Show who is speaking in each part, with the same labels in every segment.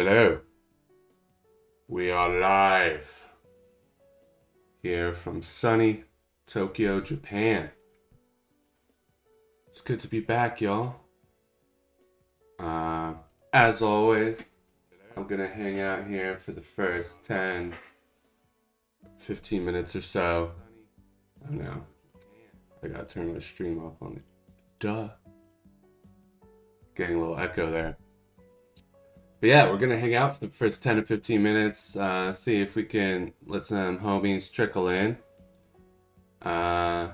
Speaker 1: Hello, we are live here from sunny Tokyo, Japan. It's good to be back, y'all. Uh, as always, I'm gonna hang out here for the first 10, 15 minutes or so. I don't know. I gotta turn my stream off on it. Duh. Getting a little echo there. But yeah, we're gonna hang out for the first 10 to 15 minutes, see if we can let some homies trickle in. And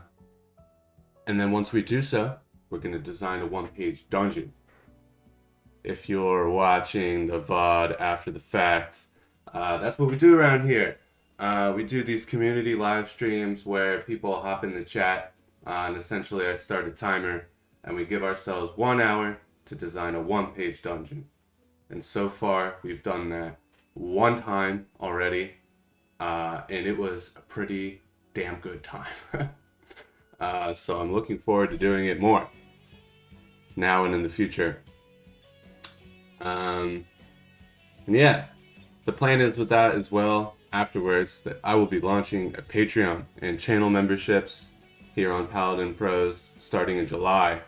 Speaker 1: then once we do so, we're gonna design a one-page dungeon. If you're watching the VOD after the fact, that's what we do around here. We do these community live streams where people hop in the chat, and essentially I start a timer, and we give ourselves 1 hour to design a one-page dungeon. And so far, we've done that one time already, and it was a pretty damn good time. So I'm looking forward to doing it more now and in the future. And yeah, the plan is with that as well afterwards that I will be launching a Patreon and channel memberships here on Paladin Pros starting in July.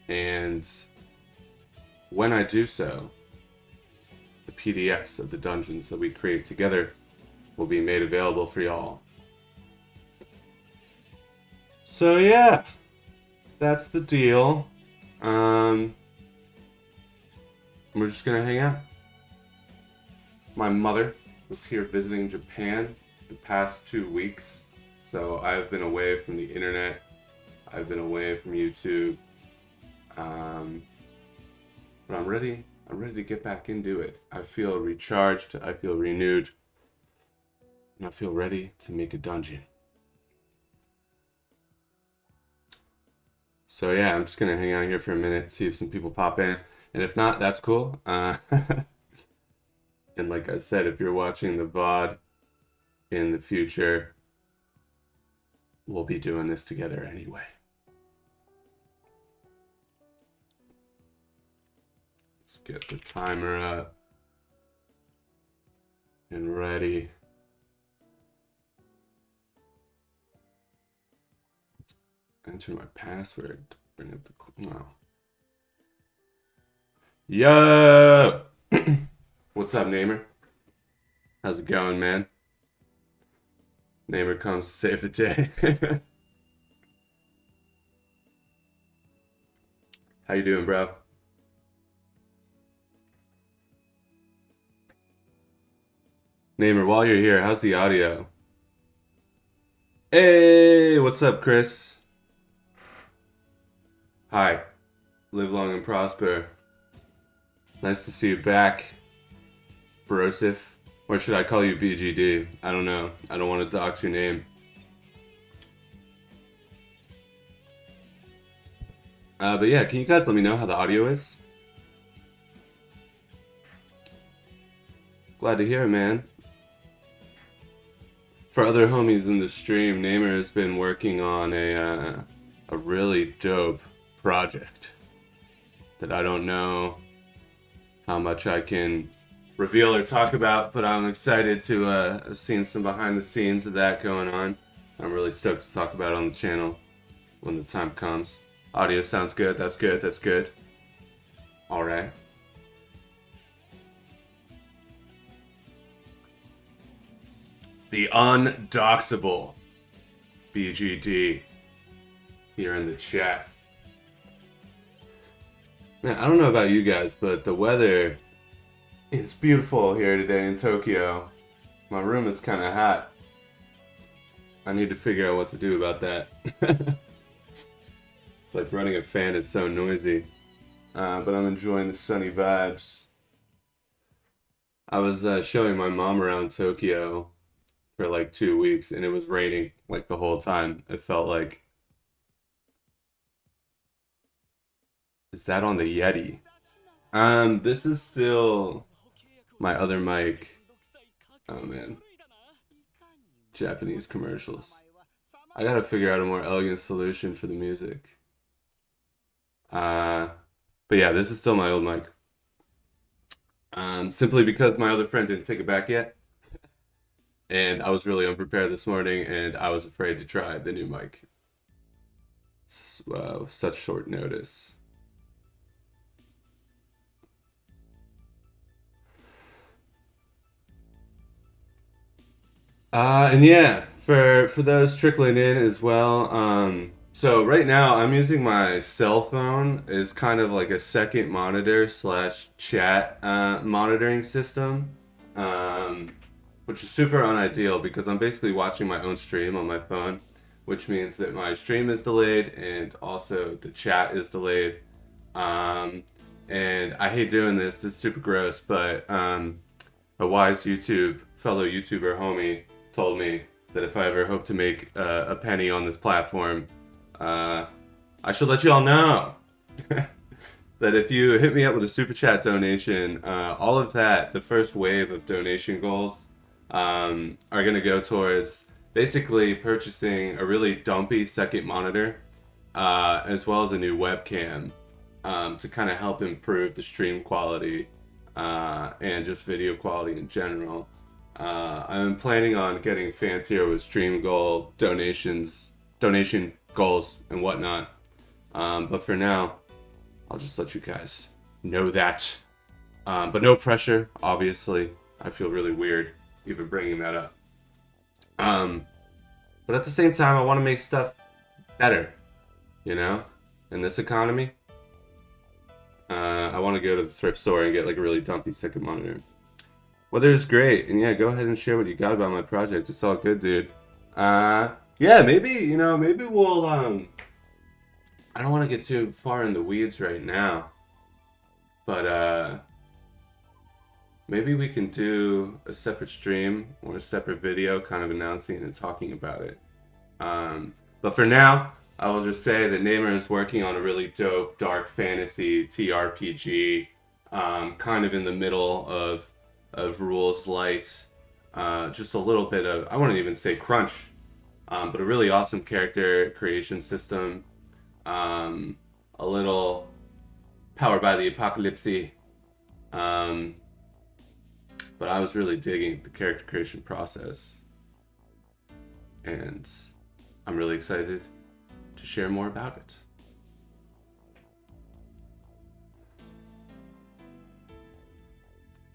Speaker 1: And when I do so, the PDFs of the dungeons that we create together will be made available for y'all. So yeah, that's the deal. We're just gonna hang out. My mother was here visiting Japan the past 2 weeks, so I've been away from the internet. I've been away from YouTube. But I'm ready to get back into it. I feel recharged, I feel renewed, and I feel ready to make a dungeon. So yeah, I'm just gonna hang out here for a minute, see if some people pop in, and if not, that's cool. And like I said, if you're watching the VOD in the future, we'll be doing this together anyway. Let's get the timer up and ready. Enter my password to bring up the no. Yo! What's up, Namer? How's it going, man? Namer comes to save the day. How you doing, bro? Namer, while you're here, how's the audio? Hey, what's up, Chris? Hi. Live long and prosper. Nice to see you back, Brosif. Or should I call you BGD? I don't know. I don't want to dox your name. But yeah, can you guys let me know how the audio is? Glad to hear it, man. For other homies in the stream, Namer has been working on a really dope project that I don't know how much I can reveal or talk about, but I'm excited to have seen some behind the scenes of that going on. I'm really stoked to talk about it on the channel when the time comes. Audio sounds good. That's good. That's good. All right. The undoxable BGD here in the chat. Man, I don't know about you guys, but the weather is beautiful here today in Tokyo. My room is kind of hot. I need to figure out what to do about that. It's like running a fan is so noisy. But I'm enjoying the sunny vibes. I was showing my mom around Tokyo for like 2 weeks, and it was raining like the whole time. It felt like. Is that on the Yeti? This is still my other mic. Oh man. Japanese commercials. I gotta figure out a more elegant solution for the music. But yeah, this is still my old mic. simply because my other friend didn't take it back yet. And I was really unprepared this morning, and I was afraid to try the new mic. Such short notice. And yeah, for those trickling in as well. So right now I'm using my cell phone as kind of like a second monitor slash chat monitoring system, um, which is super unideal because I'm basically watching my own stream on my phone, which means that my stream is delayed and also the chat is delayed. Um, and I hate doing this. This is super gross, but a wise fellow YouTuber homie told me that if I ever hope to make a penny on this platform, uh, I should let you all know that if you hit me up with a super chat donation, all of that, the first wave of donation goals, are going to go towards basically purchasing a really dumpy second monitor, as well as a new webcam, to kind of help improve the stream quality, and just video quality in general. I'm planning on getting fancier with stream goal donation goals and whatnot. But for now, I'll just let you guys know that. But no pressure, obviously. I feel really weird even bringing that up. But at the same time, I want to make stuff better, you know, in this economy. I want to go to the thrift store and get like a really dumpy second monitor. Weather is great, and yeah, go ahead and share what you got about my project. It's all good, dude. Yeah, maybe we'll I don't want to get too far in the weeds right now, but maybe we can do a separate stream or a separate video, kind of announcing it and talking about it. But for now, I will just say that Namer is working on a really dope dark fantasy TRPG, kind of in the middle of Rules Light, just a little bit of, I wouldn't even say crunch, but a really awesome character creation system, a little powered by the apocalypse. But I was really digging the character creation process, and I'm really excited to share more about it.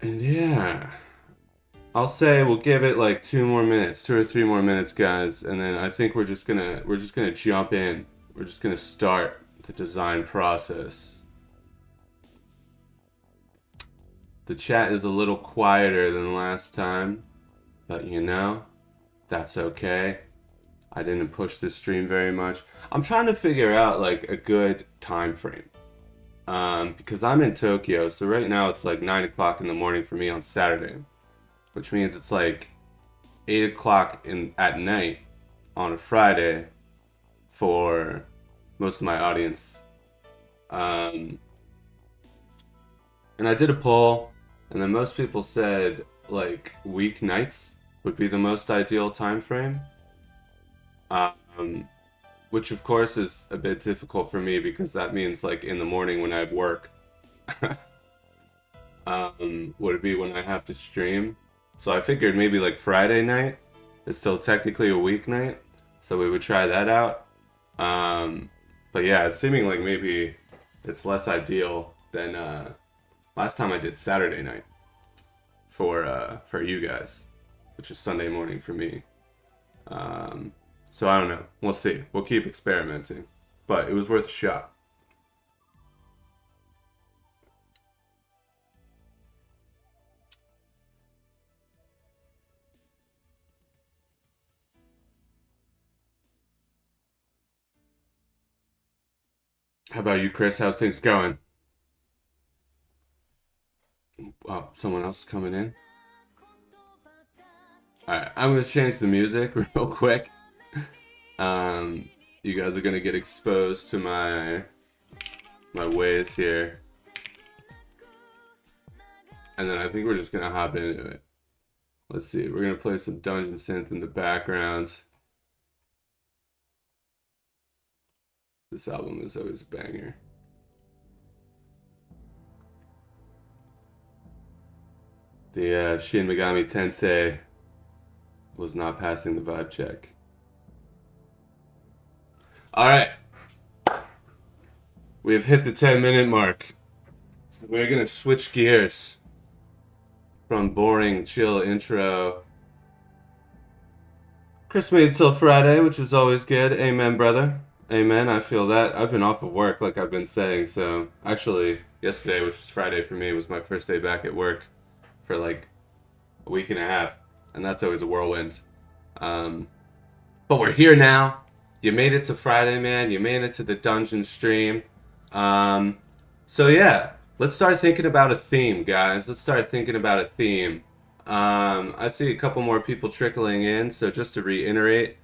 Speaker 1: And yeah, I'll say we'll give it like 2 or 3 more minutes, guys, and then I think we're just gonna jump in. We're just gonna start the design process. The chat is a little quieter than last time, but you know, that's okay. I didn't push this stream very much. I'm trying to figure out like a good time frame. Because I'm in Tokyo, so right now it's like 9 o'clock in the morning for me on Saturday, which means it's like 8 o'clock at night on a Friday for most of my audience. And I did a poll, and then most people said like weeknights would be the most ideal time frame. Which of course is a bit difficult for me because that means like in the morning when I have work. Would it be when I have to stream? So I figured maybe like Friday night is still technically a weeknight, so we would try that out. But yeah, it's seeming like maybe it's less ideal than last time I did Saturday night for you guys, which is Sunday morning for me. So I don't know. We'll see. We'll keep experimenting. But it was worth a shot. How about you, Chris? How's things going? Oh, someone else is coming in? Alright, I'm gonna change the music real quick. You guys are gonna get exposed to my ways here. And then I think we're just gonna hop into it. Let's see, we're gonna play some dungeon synth in the background. This album is always a banger. The Shin Megami Tensei was not passing the vibe check. All right, we've hit the 10-minute mark. So we're gonna switch gears from boring, chill intro. Chris made it till Friday, which is always good. Amen, brother. Amen. I feel that. I've been off of work, like I've been saying. So actually, yesterday, which was Friday for me, was my first day back at work for like a week and a half, and that's always a whirlwind. But we're here now. You made it to Friday, man. You made it to the dungeon stream. So yeah, let's start thinking about a theme, guys. Let's start thinking about a theme. I see a couple more people trickling in, so just to reiterate,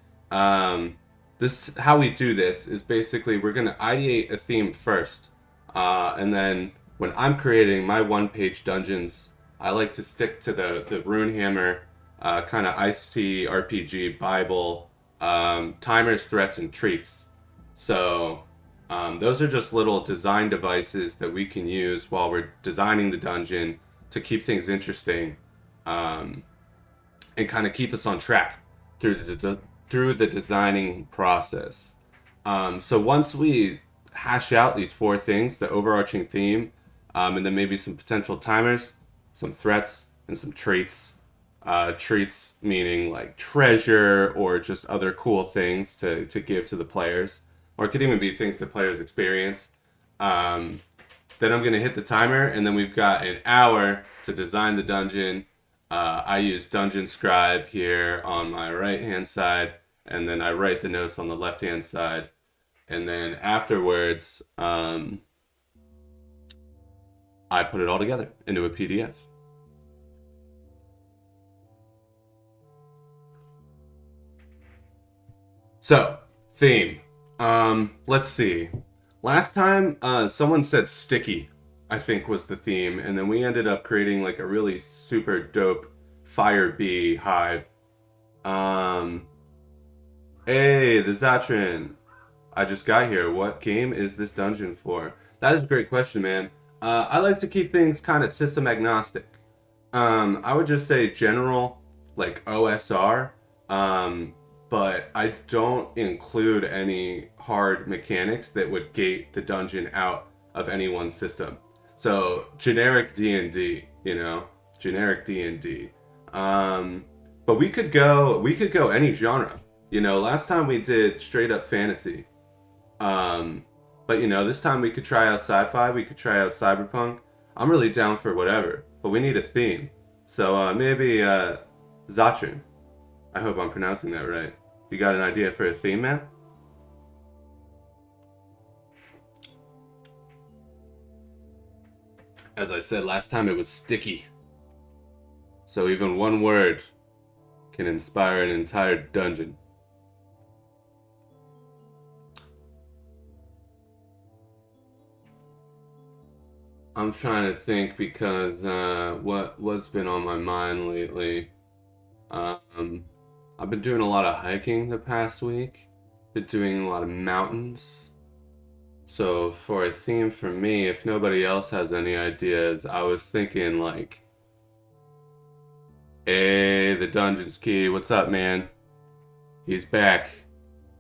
Speaker 1: this how we do this is basically we're gonna ideate a theme first, and then when I'm creating my one-page dungeons, I like to stick to the Runehammer kind of IC RPG Bible timers, threats, and treats. So those are just little design devices that we can use while we're designing the dungeon to keep things interesting, and kind of keep us on track through the designing process. So once we hash out these four things, the overarching theme, and then maybe some potential timers, some threats, and some traits. Treats meaning like treasure or just other cool things to give to the players. Or it could even be things that players experience. Then I'm going to hit the timer, and then we've got an hour to design the dungeon. I use Dungeon Scribe here on my right-hand side, and then I write the notes on the left-hand side. And then afterwards, I put it all together into a PDF. So, theme. Let's see. Last time, someone said sticky, I think was the theme, and then we ended up creating like a really super dope fire bee hive. Hey, the Zatrin. I just got here. What game is this dungeon for? That is a great question, man. I like to keep things kind of system agnostic. I would just say general, like OSR. But I don't include any hard mechanics that would gate the dungeon out of any one system. So generic D&D, generic D&D. But we could go any genre. Last time we did straight up fantasy. But this time we could try out sci-fi, we could try out cyberpunk. I'm really down for whatever, but we need a theme. So maybe Zatrin. I hope I'm pronouncing that right. You got an idea for a theme, man? As I said last time, it was sticky. So even one word can inspire an entire dungeon. I'm trying to think because what's been on my mind lately. I've been doing a lot of hiking the past week. Been doing a lot of mountains. So for a theme for me, if nobody else has any ideas, I was thinking like, hey, the Dungeon's Key, what's up, man? He's back.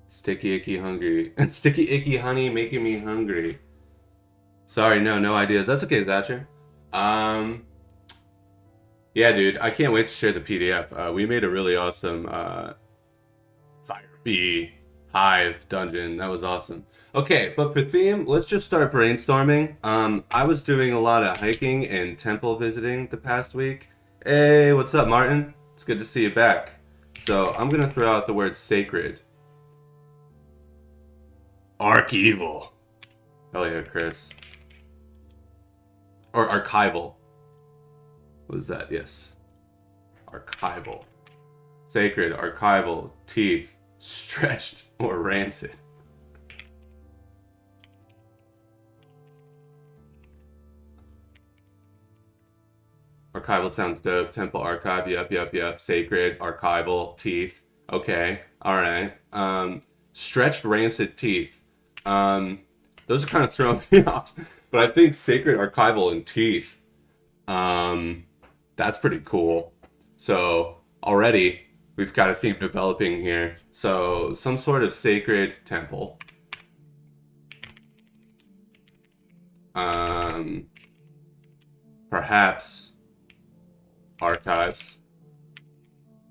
Speaker 1: Sticky icky hungry. Sticky icky honey making me hungry. Sorry, no ideas. That's okay, Zatcher. Yeah, dude, I can't wait to share the PDF. We made a really awesome Fire Bee Hive dungeon. That was awesome. Okay, but for theme, let's just start brainstorming. I was doing a lot of hiking and temple visiting the past week. Hey, what's up, Martin? It's good to see you back. So I'm gonna throw out the word sacred. Archival. Hell yeah, Chris. Or archival. What is that? Yes. Archival. Sacred, archival, teeth, stretched, or rancid. Archival sounds dope. Temple archive, yep. Sacred, archival, teeth. Okay, alright. Stretched, rancid teeth. Those are kind of throwing me off. But I think sacred, archival, and teeth That's pretty cool. So already we've got a theme developing here. So some sort of sacred temple. Perhaps archives.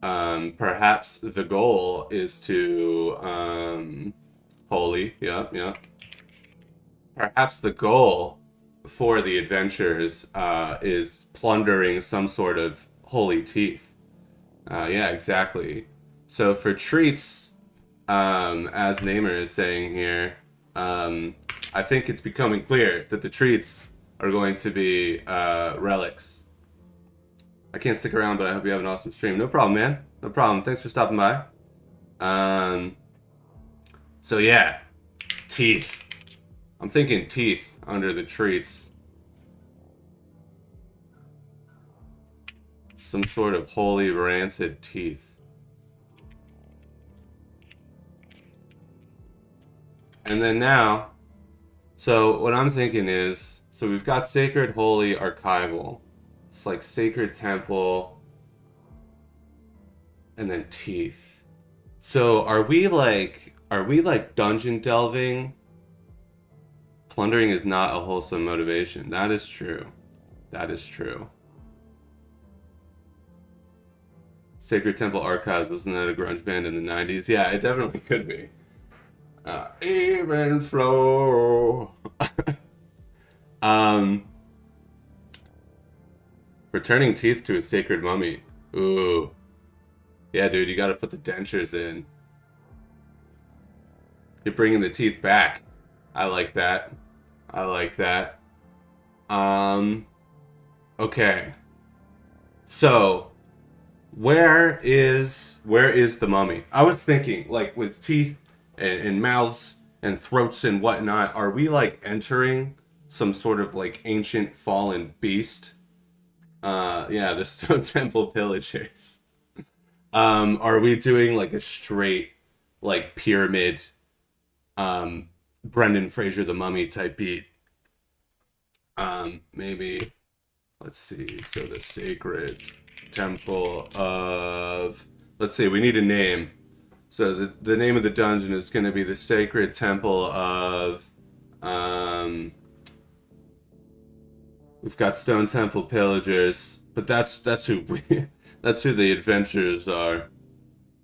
Speaker 1: Perhaps the goal is to holy. Yep, yep. Perhaps the goal for the adventurers is plundering some sort of holy teeth. Yeah, exactly. So for treats, as Namer is saying here, I think it's becoming clear that the treats are going to be relics. I can't stick around, but I hope you have an awesome stream. No problem, man. No problem. Thanks for stopping by. So yeah, teeth. I'm thinking teeth under the treats. Some sort of holy rancid teeth. And then now, so what I'm thinking is, so we've got sacred, holy, archival. It's like sacred temple. And then teeth. So are we like dungeon delving? Plundering is not a wholesome motivation. That is true. That is true. Sacred Temple Archives, wasn't that a grunge band in the 90s? Yeah, it definitely could be. Even flow. Returning teeth to a sacred mummy. Ooh. Yeah, dude, you gotta put the dentures in. You're bringing the teeth back. I like that. I like that. Okay. So, where is the mummy? I was thinking, like, with teeth and mouths and throats and whatnot, are we like entering some sort of like ancient fallen beast? Yeah, the Stone Temple pillagers. Are we doing like a straight like pyramid Brendan Fraser the Mummy type beat? Maybe, let's see. So the Sacred Temple of, let's see, we need a name. So the name of the dungeon is going to be the Sacred Temple of we've got Stone Temple pillagers, but that's who that's who the adventurers are.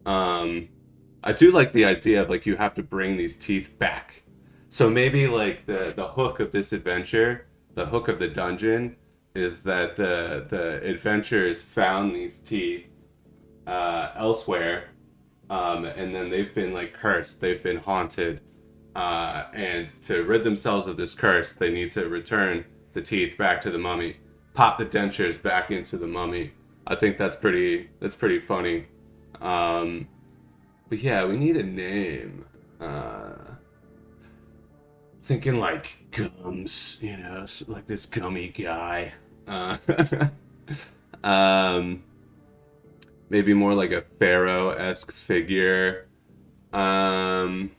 Speaker 1: I do like the idea of like you have to bring these teeth back. So maybe like the hook of this adventure, the hook of the dungeon, is that the adventurers found these teeth elsewhere, and then they've been like cursed, they've been haunted, and to rid themselves of this curse, they need to return the teeth back to the mummy, pop the dentures back into the mummy. I think that's pretty funny. But yeah, we need a name. Thinking like gums, you know, like this gummy guy. Maybe more like a pharaoh-esque figure. But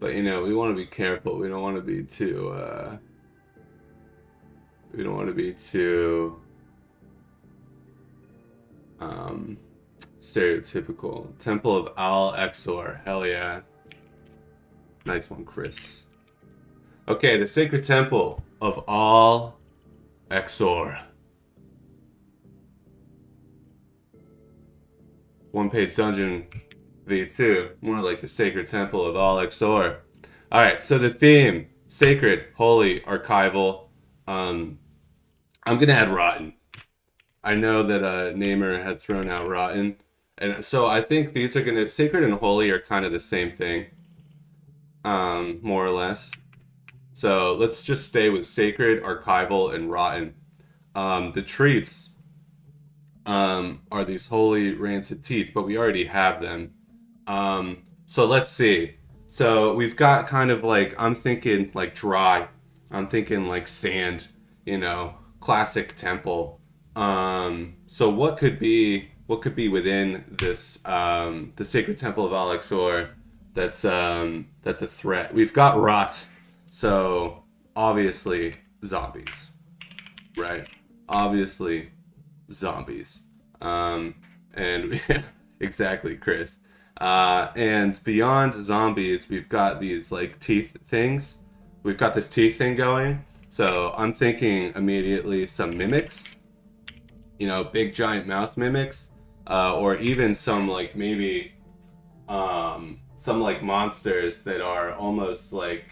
Speaker 1: you know, we want to be careful. We don't want to be too. We don't want to be too. Stereotypical. Temple of Al-Incisor. Hell yeah. Nice one, Chris. Okay, the Sacred Temple of Al-Incisor. One-page dungeon V2. More like the Sacred Temple of Al-Incisor. Alright, so the theme. Sacred, holy, archival. I'm gonna add rotten. I know that Namer had thrown out rotten. And so I think these are gonna... Sacred and holy are kind of the same thing. More or less. So let's just stay with sacred, archival, and rotten. The treats are these holy rancid teeth, but we already have them. So let's see. So we've got kind of like, I'm thinking like dry. I'm thinking like sand, you know, classic temple. So what could be within this the Sacred Temple of Al-Incisor that's a threat? We've got rot, so obviously zombies, right? obviously zombies. And exactly, Chris. And beyond zombies, we've got these like teeth things. We've got this teeth thing going. So I'm thinking immediately some mimics, big giant mouth mimics, or even some like maybe some like monsters that are almost like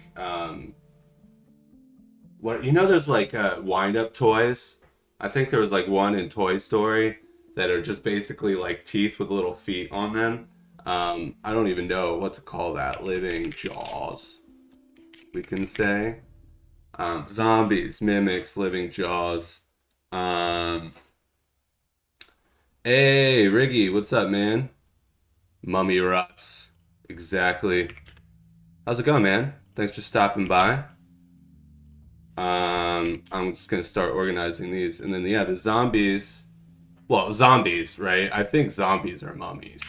Speaker 1: there's like wind up toys. I think there was like one in Toy Story that are just basically like teeth with little feet on them. I don't even know what to call that. Living jaws, we can say. Zombies, mimics, living jaws. Hey, Riggy, what's up, man? Mummy ruts. Exactly. How's it going, man? Thanks for stopping by. I'm just gonna start organizing these, and then the zombies. Well, zombies, right? I think zombies are mummies.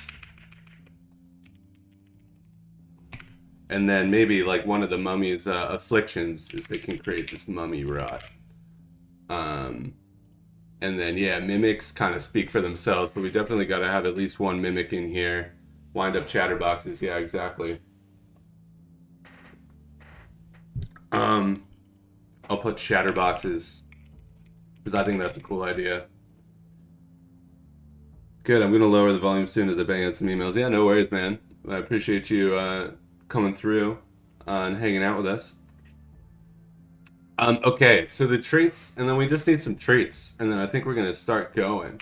Speaker 1: And then maybe like one of the mummy's afflictions is they can create this mummy rot. And then mimics kind of speak for themselves, but we definitely got to have at least one mimic in here. Wind up chatterboxes, yeah, exactly. I'll put chatterboxes because I think that's a cool idea. Good, I'm gonna lower the volume soon as I bang out some emails. Yeah, no worries, man. I appreciate you coming through and hanging out with us. Okay, so the treats, and then we just need some treats, and then I think we're gonna start going.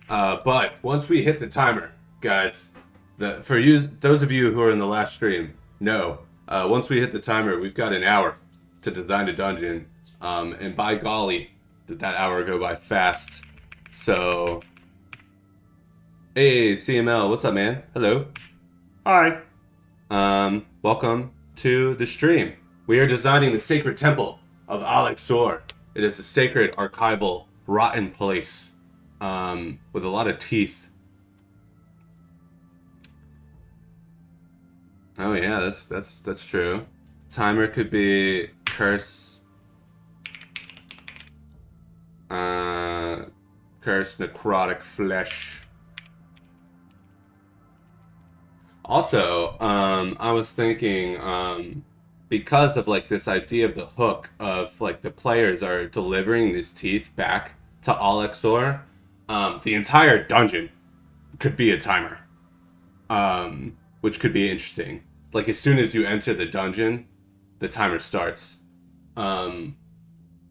Speaker 1: But once we hit the timer, guys, those of you who are in the last stream, know, once we hit the timer, we've got an hour to design a dungeon, and by golly, did that hour go by fast. So, hey, CML, what's up, man? Hello. Hi. Welcome to the stream. We are designing the sacred temple of Al-Incisor. It is a sacred, archival, rotten place, with a lot of teeth. Oh yeah, that's true. Timer could be curse, curse necrotic flesh. Also, I was thinking, because of like this idea of the hook of like the players are delivering these teeth back to Al-Incisor, the entire dungeon could be a timer, which could be interesting. Like as soon as you enter the dungeon, the timer starts.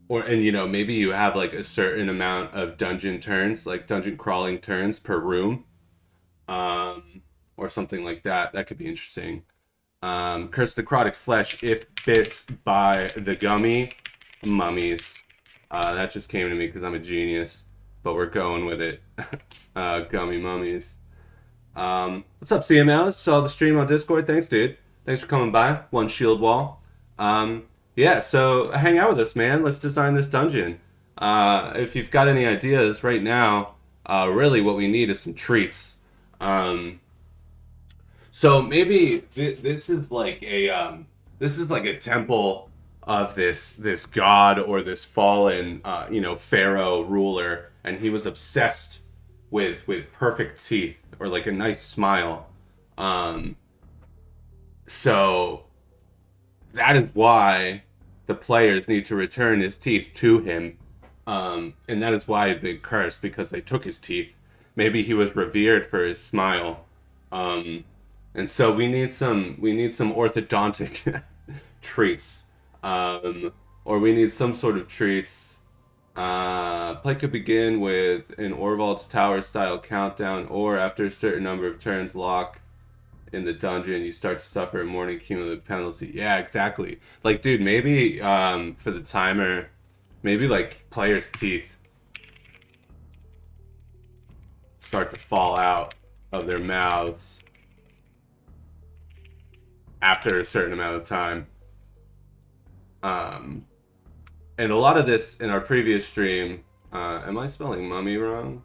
Speaker 1: Maybe you have like a certain amount of dungeon turns, like dungeon crawling turns per room, or something like that. That could be interesting. Curse necrotic flesh if bit by the gummy mummies. That just came to me because I'm a genius, but we're going with it. Gummy mummies. What's up, CML? Saw the stream on Discord. Thanks, dude. Thanks for coming by. One shield wall. So hang out with us, man. Let's design this dungeon. If you've got any ideas right now, really what we need is some treats. So maybe this is like a temple of this god or this fallen pharaoh ruler, and he was obsessed with perfect teeth or like a nice smile. So that is why the players need to return his teeth to him, and that is why a big curse, because they took his teeth. Maybe he was revered for his smile. And so we need some orthodontic treats, or we need some sort of treats. Play could begin with an Orvald's Tower style countdown, or after a certain number of turns lock in the dungeon, you start to suffer a morning cumulative penalty. Yeah, exactly. Like, dude, maybe for the timer, maybe like players' teeth start to fall out of their mouths after a certain amount of time. And a lot of this in our previous stream, am I spelling mummy wrong?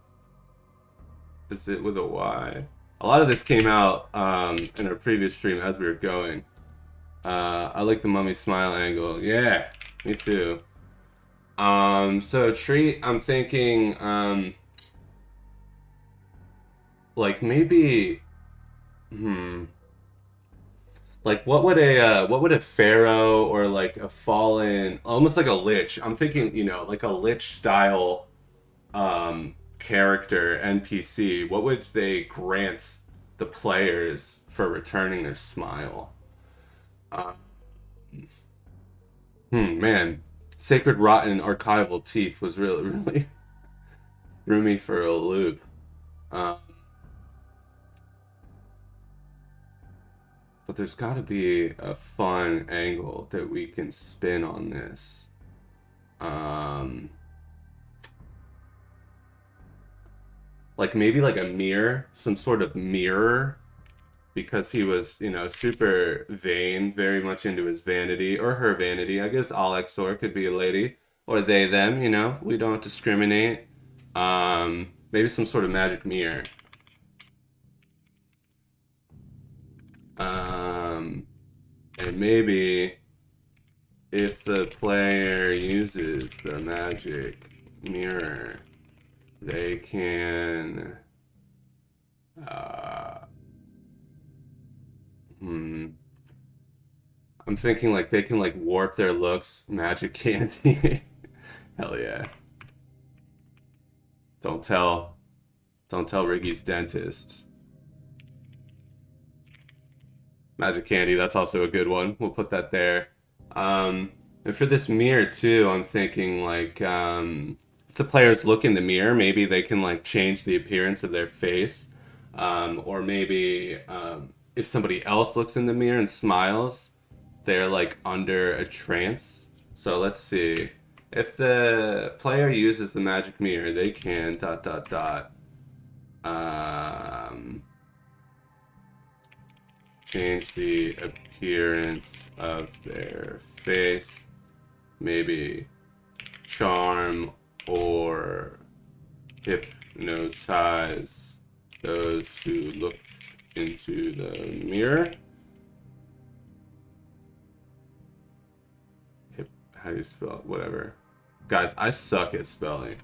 Speaker 1: Is it with a Y? A lot of this came out in our previous stream as we were going. I like the mummy smile angle. Yeah, me too. So treat, I'm thinking, like maybe, hmm, like what would a pharaoh or like a fallen, almost like a lich. I'm thinking, like a lich style, character NPC. What would they grant the players for returning their smile? Uh, man, Sacred Rotten Archival Teeth was really, really threw me for a loop. Um, but there's got to be a fun angle that we can spin on this. Um, like maybe like a mirror, some sort of mirror, because he was, super vain, very much into his vanity or her vanity. I guess Al-Incisor could be a lady or they, them, we don't discriminate. Maybe some sort of magic mirror. Um, and maybe if the player uses the magic mirror, they can. Uh, hmm. I'm thinking like they can like warp their looks, magic candy. Hell yeah! Don't tell, don't tell Riggy's dentist. Magic candy, that's also a good one. We'll put that there. And for this mirror too, I'm thinking like if the players look in the mirror, maybe they can like change the appearance of their face. Or maybe if somebody else looks in the mirror and smiles, they're like under a trance. So let's see. If the player uses the magic mirror, they can dot dot dot um, change the appearance of their face. Maybe charm or hypnotize those who look into the mirror. How do you spell it? Whatever. Guys, I suck at spelling.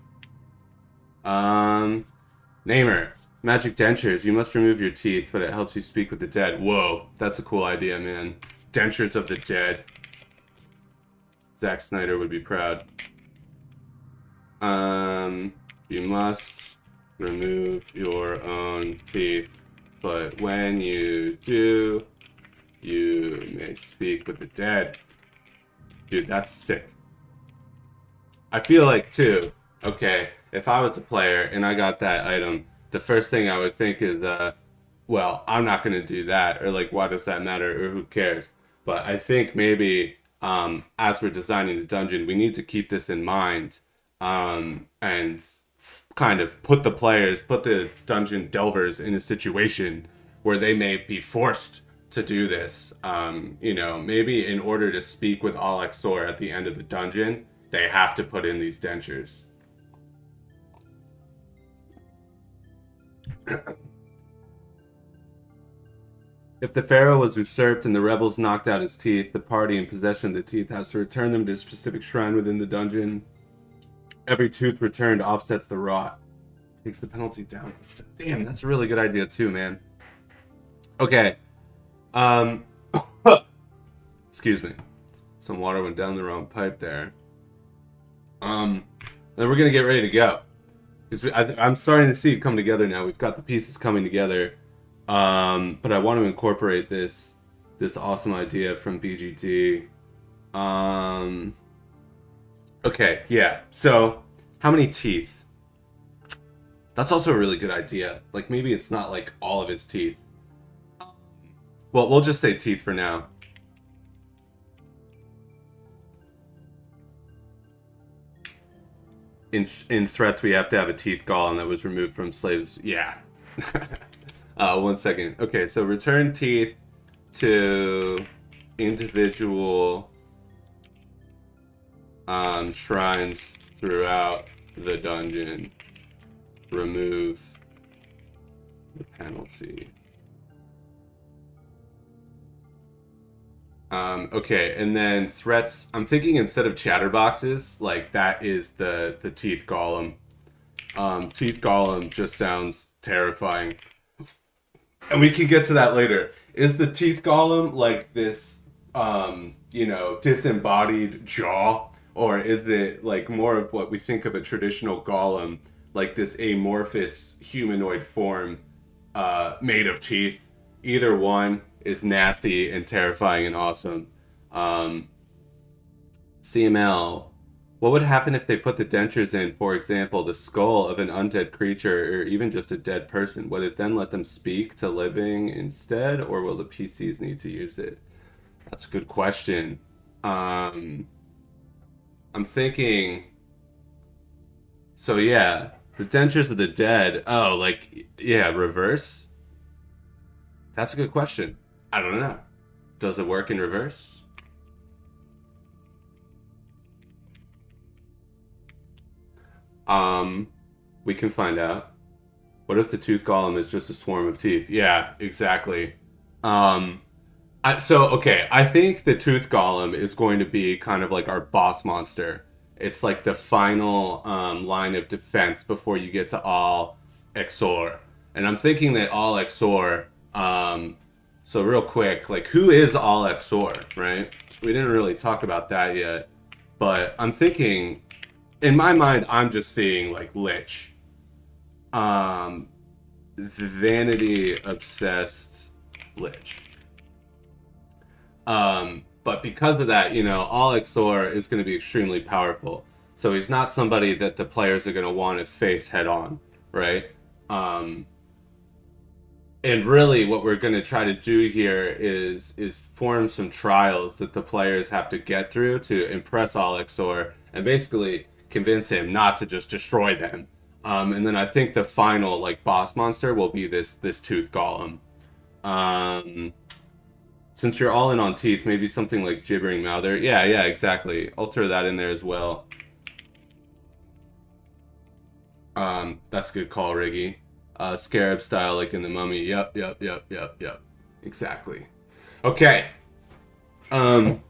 Speaker 1: Namer. Magic dentures. You must remove your teeth, but it helps you speak with the dead. Whoa, that's a cool idea, man. Dentures of the dead. Zack Snyder would be proud. You must remove your own teeth, but when you do, you may speak with the dead. Dude, that's sick. I feel like, too, okay, if I was a player and I got that item, the first thing I would think is, well, I'm not going to do that, or like, why does that matter, or who cares? But I think maybe as we're designing the dungeon, we need to keep this in mind and kind of put the dungeon delvers in a situation where they may be forced to do this. Maybe in order to speak with Al-Incisor at the end of the dungeon, they have to put in these dentures. If the pharaoh was usurped and the rebels knocked out his teeth, the party in possession of the teeth has to return them to a specific shrine within the dungeon. Every tooth returned offsets the rot. Takes the penalty down. Damn, that's a really good idea too, man. Okay. Excuse me. Some water went down the wrong pipe there. Then we're gonna get ready to go. I'm starting to see it come together now. We've got the pieces coming together. But I want to incorporate this awesome idea from BGD. Okay, yeah. So, how many teeth? That's also a really good idea. Like, maybe it's not like all of his teeth. Well, we'll just say teeth for now. In threats, we have to have a teeth golem that was removed from slaves. Yeah. 1 second. Okay, so return teeth to individual shrines throughout the dungeon. Remove the penalty. Okay, and then threats. I'm thinking instead of chatterboxes, like that is the teeth golem. Teeth golem just sounds terrifying, and we can get to that later. Is the teeth golem like this, disembodied jaw, or is it like more of what we think of a traditional golem, like this amorphous humanoid form, made of teeth? Either one is nasty and terrifying and awesome. Um, CML. What would happen if they put the dentures in, for example, the skull of an undead creature or even just a dead person? Would it then let them speak to living instead, or will the PCs need to use it? That's a good question. Um, I'm thinking. So yeah, the dentures of the dead. Oh, like yeah, reverse. That's a good question. I don't know. Does it work in reverse? Um, we can find out. What if the tooth golem is just a swarm of teeth? Yeah, exactly. Um, okay, I think the tooth golem is going to be kind of like our boss monster. It's like the final line of defense before you get to Al-Incisor. And I'm thinking that Al-Incisor. So real quick, like who is Al-Incisor, right? We didn't really talk about that yet, but I'm thinking, in my mind, I'm just seeing like Lich, um, vanity obsessed Lich. But because of that, Al-Incisor is going to be extremely powerful. So he's not somebody that the players are going to want to face head on, right? Um, and really, what we're going to try to do here is form some trials that the players have to get through to impress Al-Incisor and basically convince him not to just destroy them. And then I think the final like boss monster will be this tooth golem. Um, since you're all in on teeth, maybe something like gibbering mouther. Yeah, exactly. I'll throw that in there as well. That's a good call, Riggy. Scarab style, like in the Mummy. Yep. Exactly. Okay. Um.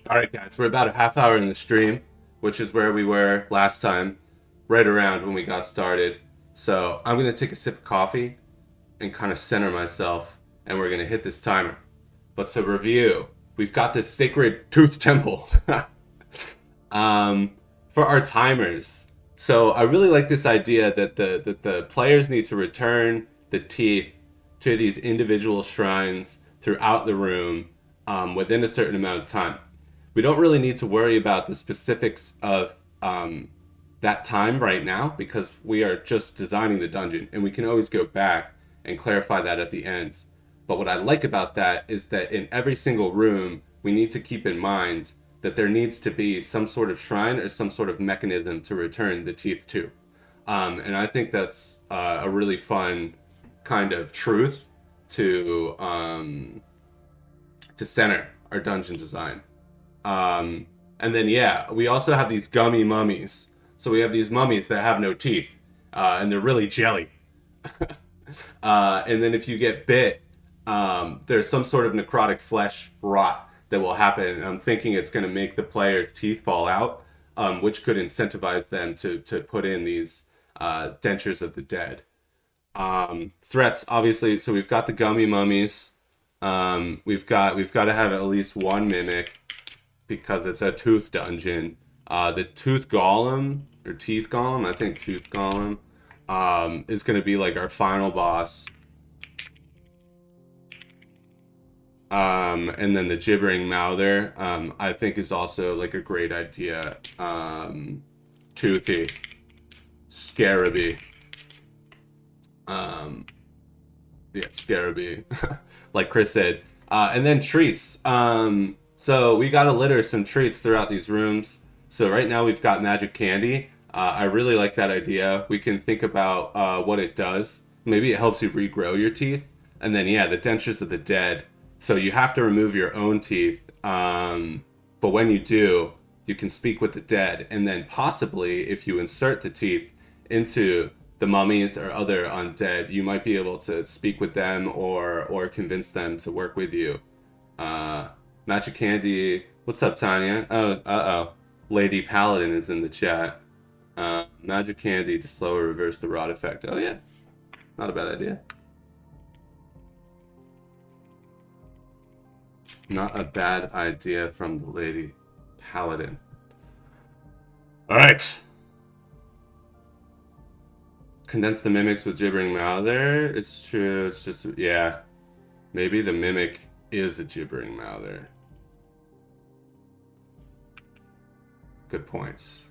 Speaker 1: All right, guys. We're about a half hour in the stream, which is where we were last time, right around when we got started. So I'm gonna take a sip of coffee and kind of center myself, and we're gonna hit this timer. But to review, we've got this sacred tooth temple. For our timers. So I really like this idea that the players need to return the teeth to these individual shrines throughout the room, within a certain amount of time. We don't really need to worry about the specifics of that time right now because we are just designing the dungeon and we can always go back and clarify that at the end. But what I like about that is that in every single room, we need to keep in mind that there needs to be some sort of shrine or some sort of mechanism to return the teeth to. And I think that's a really fun kind of truth to center our dungeon design. And then, yeah, we also have these gummy mummies. So we have these mummies that have no teeth, and they're really jelly. And then if you get bit, there's some sort of necrotic flesh rot that will happen. And I'm thinking it's going to make the player's teeth fall out, which could incentivize them to put in these dentures of the dead. Threats, obviously. So we've got the gummy mummies. We've got to have at least one mimic because it's a tooth dungeon. The tooth golem or teeth golem, I think tooth golem, is going to be like our final boss. And then the gibbering mouther, I think is also like a great idea. Toothy, Scaraby. Yeah, Scaraby, like Chris said. And then treats. So we gotta litter some treats throughout these rooms. So right now we've got magic candy. I really like that idea. We can think about what it does. Maybe it helps you regrow your teeth. And then, yeah, the dentures of the dead. So you have to remove your own teeth. But when you do, you can speak with the dead. And then possibly, if you insert the teeth into the mummies or other undead, you might be able to speak with them or convince them to work with you. Magic Candy. What's up, Tanya? Oh, uh-oh. Lady Paladin is in the chat. Magic Candy to slow or reverse the rot effect. Oh, yeah. Not a bad idea. Not a bad idea from the Lady Paladin. Alright. Condense the mimics with gibbering mouther. It's true. It's just, yeah. Maybe the mimic is a gibbering mouther. Good points.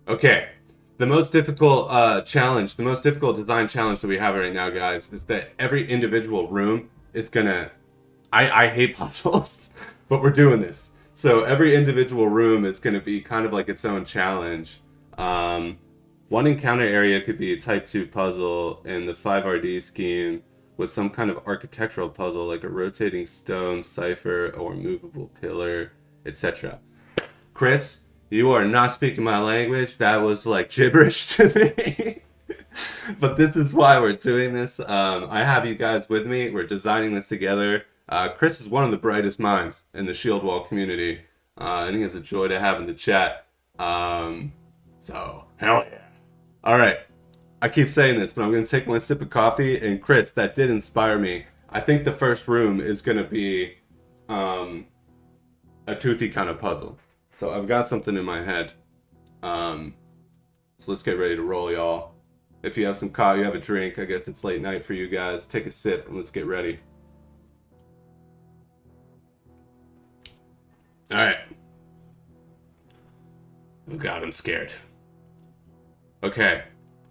Speaker 1: Okay. The most difficult challenge, the most difficult design challenge that we have right now, guys, is that every individual room is gonna... I hate puzzles, but we're doing this. So every individual room is gonna be kind of like its own challenge. One encounter area could be a type 2 puzzle in the 5RD scheme with some kind of architectural puzzle like a rotating stone cipher or movable pillar, etc. Chris, you are not speaking my language. That was like gibberish to me. But this is why we're doing this. I have you guys with me. We're designing this together. Chris is one of the brightest minds in the Shield Wall community. And he is a joy to have in the chat. So, hell yeah. All right. I keep saying this, but I'm going to take my sip of coffee. And Chris, that did inspire me. I think the first room is going to be a toothy kind of puzzle. So I've got something in my head. So let's get ready to roll, y'all. If you have some coffee, you have a drink. I guess it's late night for you guys. Take a sip and let's get ready. All right. Oh God, I'm scared. Okay,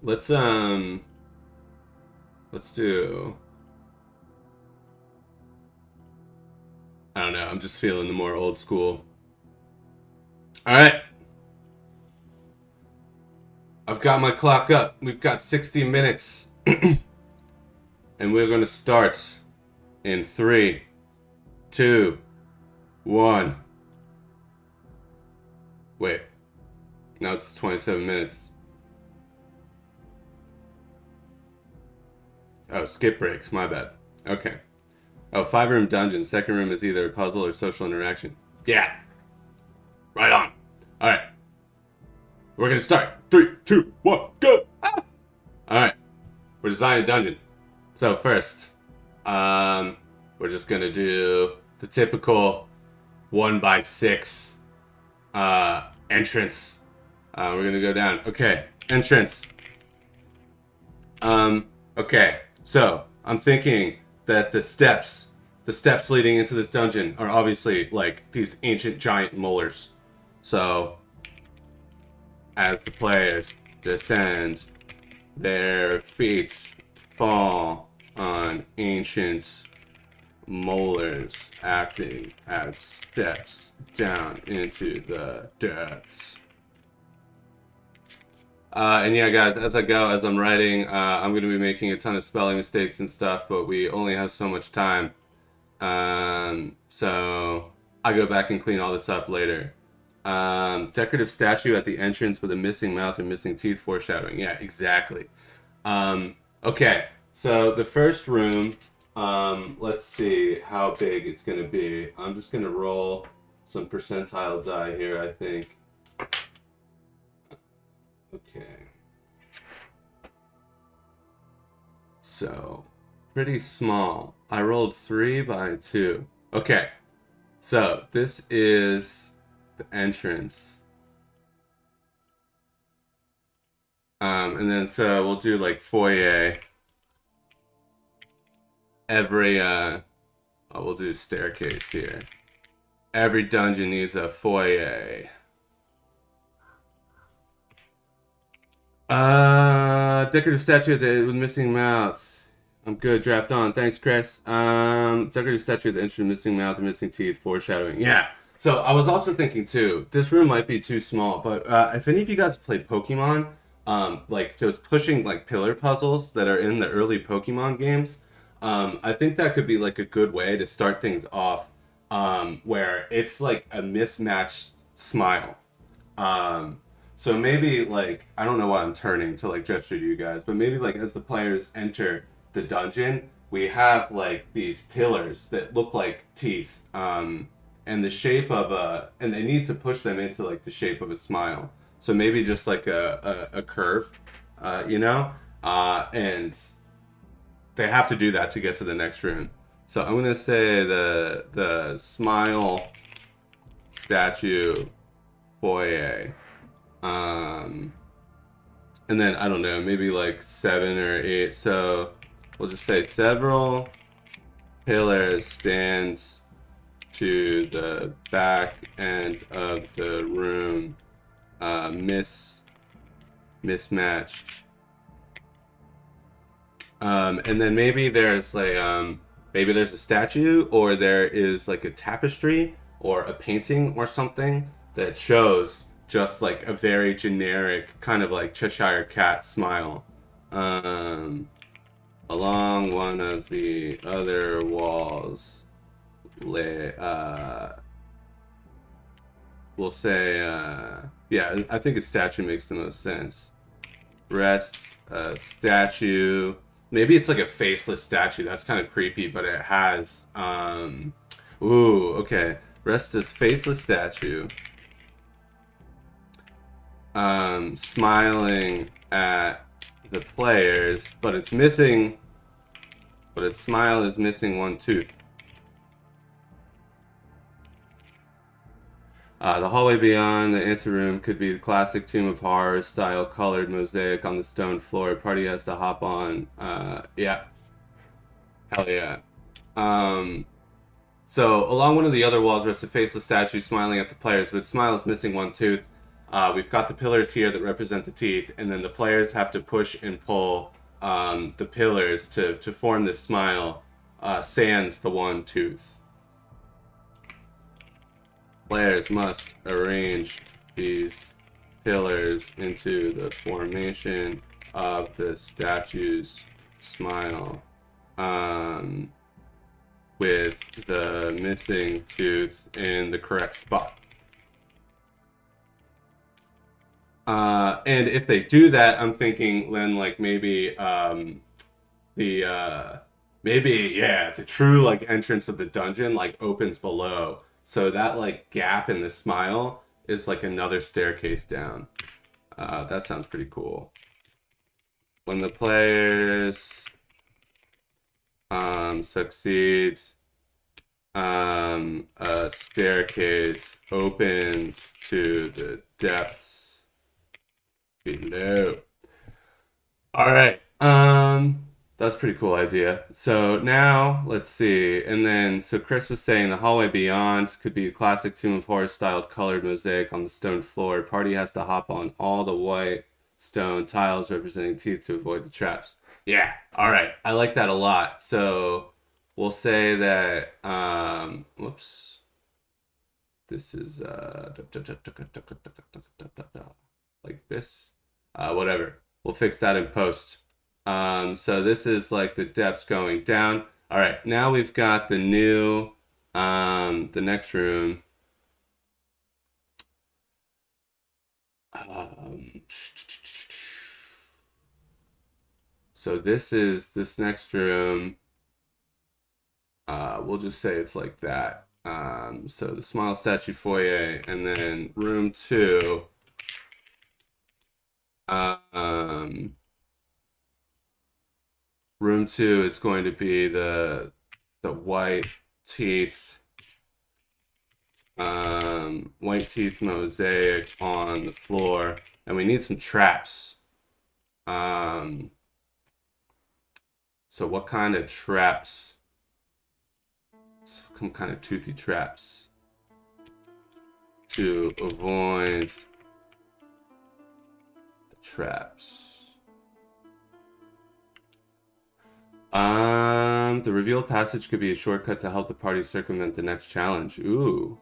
Speaker 1: let's do. I don't know. I'm just feeling the more old school. All right. I've got my clock up. We've got 60 minutes. And we're going to start in 3, 2, 1. Wait. Now it's 27 minutes. Oh, skip breaks. My bad. Okay. Oh, 5-room dungeon. Second room is either a puzzle or social interaction. Yeah. Right on. All right. We're going to start. 3, 2, 1, go! Ah! All right. We're designing a dungeon. So first, we're just going to do the typical 1x6 entrance. We're going to go down. Okay. Entrance. Okay. So, I'm thinking that the steps leading into this dungeon are obviously like these ancient giant molars. So, as the players descend, their feet fall on ancient molars acting as steps down into the depths. And yeah, guys, as I go, as I'm writing, I'm going to be making a ton of spelling mistakes and stuff, but we only have so much time. So I go back and clean all this up later. Decorative statue at the entrance with a missing mouth and missing teeth foreshadowing. Yeah, exactly. Okay, so the first room, let's see how big it's going to be. I'm just going to roll some percentile die here, I think. Okay. So, pretty small. I rolled 3x2. Okay. So, this is the entrance. And then so we'll do like foyer. Every we'll do staircase here. Every dungeon needs a foyer. Decorative statue with missing mouth. I'm good. Draft on. Thanks, Chris. Decorative statue with the entrance, missing mouth and missing teeth, foreshadowing. Yeah. So I was also thinking too. This room might be too small, but if any of you guys played Pokemon, like those pushing like pillar puzzles that are in the early Pokemon games, I think that could be like a good way to start things off, where it's like a mismatched smile. So maybe, like, I don't know why I'm turning to, like, gesture to you guys, but maybe, like, as the players enter the dungeon, we have like these pillars that look like teeth, and the shape of and they need to push them into like the shape of a smile. So maybe just like a curve, you know, and they have to do that to get to the next room. So I'm gonna say the smile statue foyer. And then I don't know, maybe like 7 or 8. So we'll just say several pillars stands to the back end of the room, mismatched. And then maybe there's like maybe there's a statue, or there is like a tapestry or a painting or something that shows just like a very generic kind of like Cheshire Cat smile, along one of the other walls. We'll say yeah, I think a statue makes the most sense. Rests statue. Maybe it's like a faceless statue. That's kind of creepy, but it has ooh, okay. Rests as faceless statue. Smiling at the players, but its smile is missing one tooth. The hallway beyond the anteroom could be the classic Tomb of Horrors style colored mosaic on the stone floor. Party has to hop on. Yeah. Hell yeah. So along one of the other walls rests a faceless statue smiling at the players, but its smile is missing one tooth. We've got the pillars here that represent the teeth, and then the players have to push and pull the pillars to form this smile, sans the one tooth. Players must arrange these pillars into the formation of the statue's smile, with the missing tooth in the correct spot. And if they do that, I'm thinking then like maybe the true like entrance of the dungeon like opens below. So that like gap in the smile is like another staircase down. That sounds pretty cool. When the players succeeds, a staircase opens to the depths below. All right. That's a pretty cool idea. So now let's see. And then so Chris was saying the hallway beyond could be a classic Tomb of Horror styled colored mosaic on the stone floor. Party has to hop on all the white stone tiles representing teeth to avoid the traps. Yeah. All right. I like that a lot. So we'll say that whoops. This is like this. Whatever. We'll fix that in post. So this is like the depths going down. All right, now we've got the new, the next room. So this next room. We'll just say it's like that. So the smile statue foyer, and then room 2. Room 2 is going to be the white teeth mosaic on the floor, and we need some traps. So what kind of traps? Some kind of toothy traps to avoid the traps. The revealed passage could be a shortcut to help the party circumvent the next challenge. Ooh.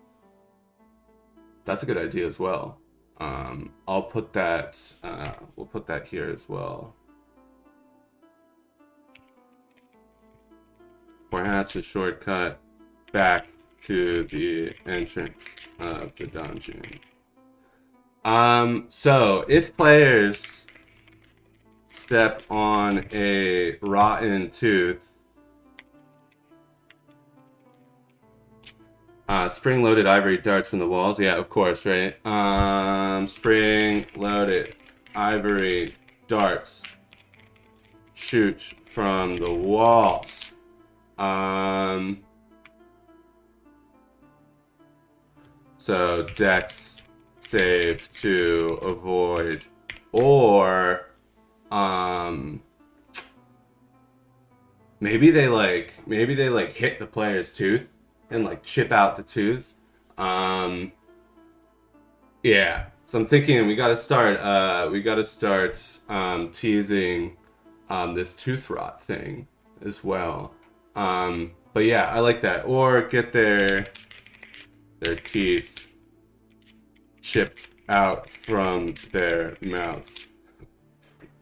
Speaker 1: That's a good idea as well. I'll put that, we'll put that here as well. Perhaps a shortcut back to the entrance of the dungeon. So if players step on a rotten tooth, Spring-loaded ivory darts from the walls. Yeah, of course, right? Spring-loaded ivory darts shoot from the walls. So Dex save to avoid, or maybe they like hit the player's tooth and like chip out the tooth. Yeah. So I'm thinking we gotta start teasing this tooth rot thing as well. But yeah, I like that. Or get their teeth chipped out from their mouths.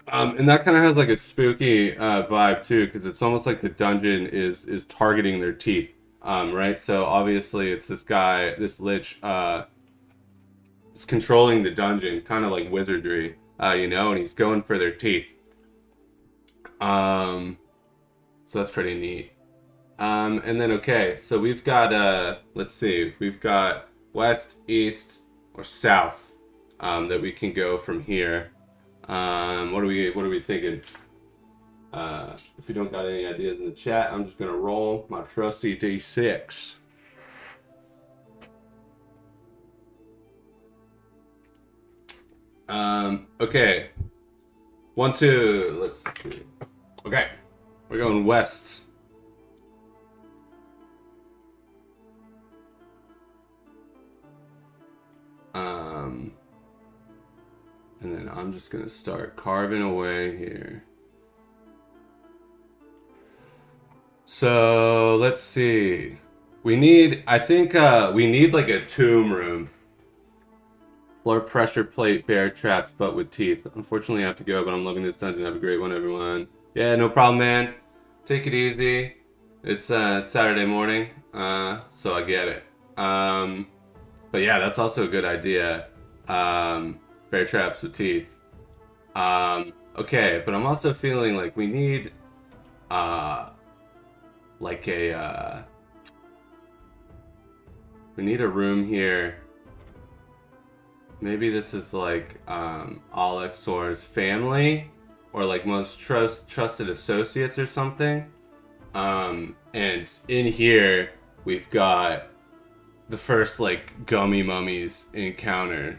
Speaker 1: And that kind of has like a spooky vibe too, because it's almost like the dungeon is targeting their teeth, right? So obviously it's this guy, this lich, is controlling the dungeon, kind of like wizardry, and he's going for their teeth. So that's pretty neat. And then okay, so we've got let's see, we've got west, east, or south that we can go from here. What are we thinking? If you don't got any ideas in the chat, I'm just gonna roll my trusty D6. Okay. 1, 2, let's see. Okay. We're going west. And then I'm just gonna start carving away here. So let's see. I think we need like a tomb room. Floor pressure plate, bear traps, but with teeth. Unfortunately, I have to go, but I'm loving this dungeon. Have a great one, everyone. Yeah, no problem, man. Take it easy. It's Saturday morning, so I get it. But yeah, that's also a good idea. Bear traps with teeth. Okay, but I'm also feeling like we need, like we need a room here. Maybe this is like Al-Incisor family, or like most trusted associates or something. And in here we've got the first like gummy mummies encounter.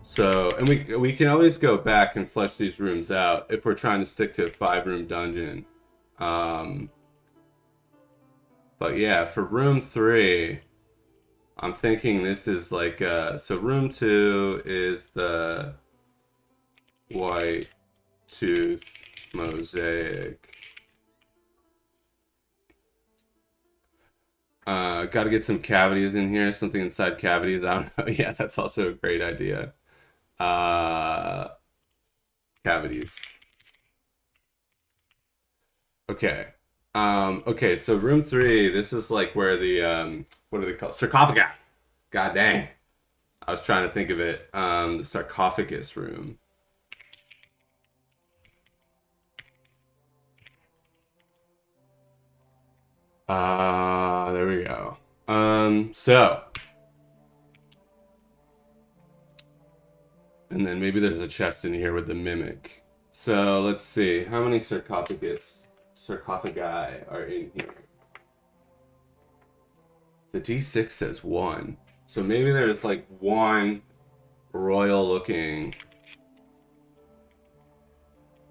Speaker 1: So, and we can always go back and flesh these rooms out if we're trying to stick to a 5-room dungeon. But yeah, for room 3, I'm thinking this is like so room 2 is the white tooth mosaic. Gotta get some cavities in here, something inside cavities. I don't know. Yeah, that's also a great idea. Cavities. Okay. Okay, so room 3, this is like where the what are they called? Sarcophagi. God dang. I was trying to think of it. The sarcophagus room. There we go. So. And then maybe there's a chest in here with the mimic. So let's see. How many sarcophagi are in here? The D6 says 1. So maybe there's like 1 royal looking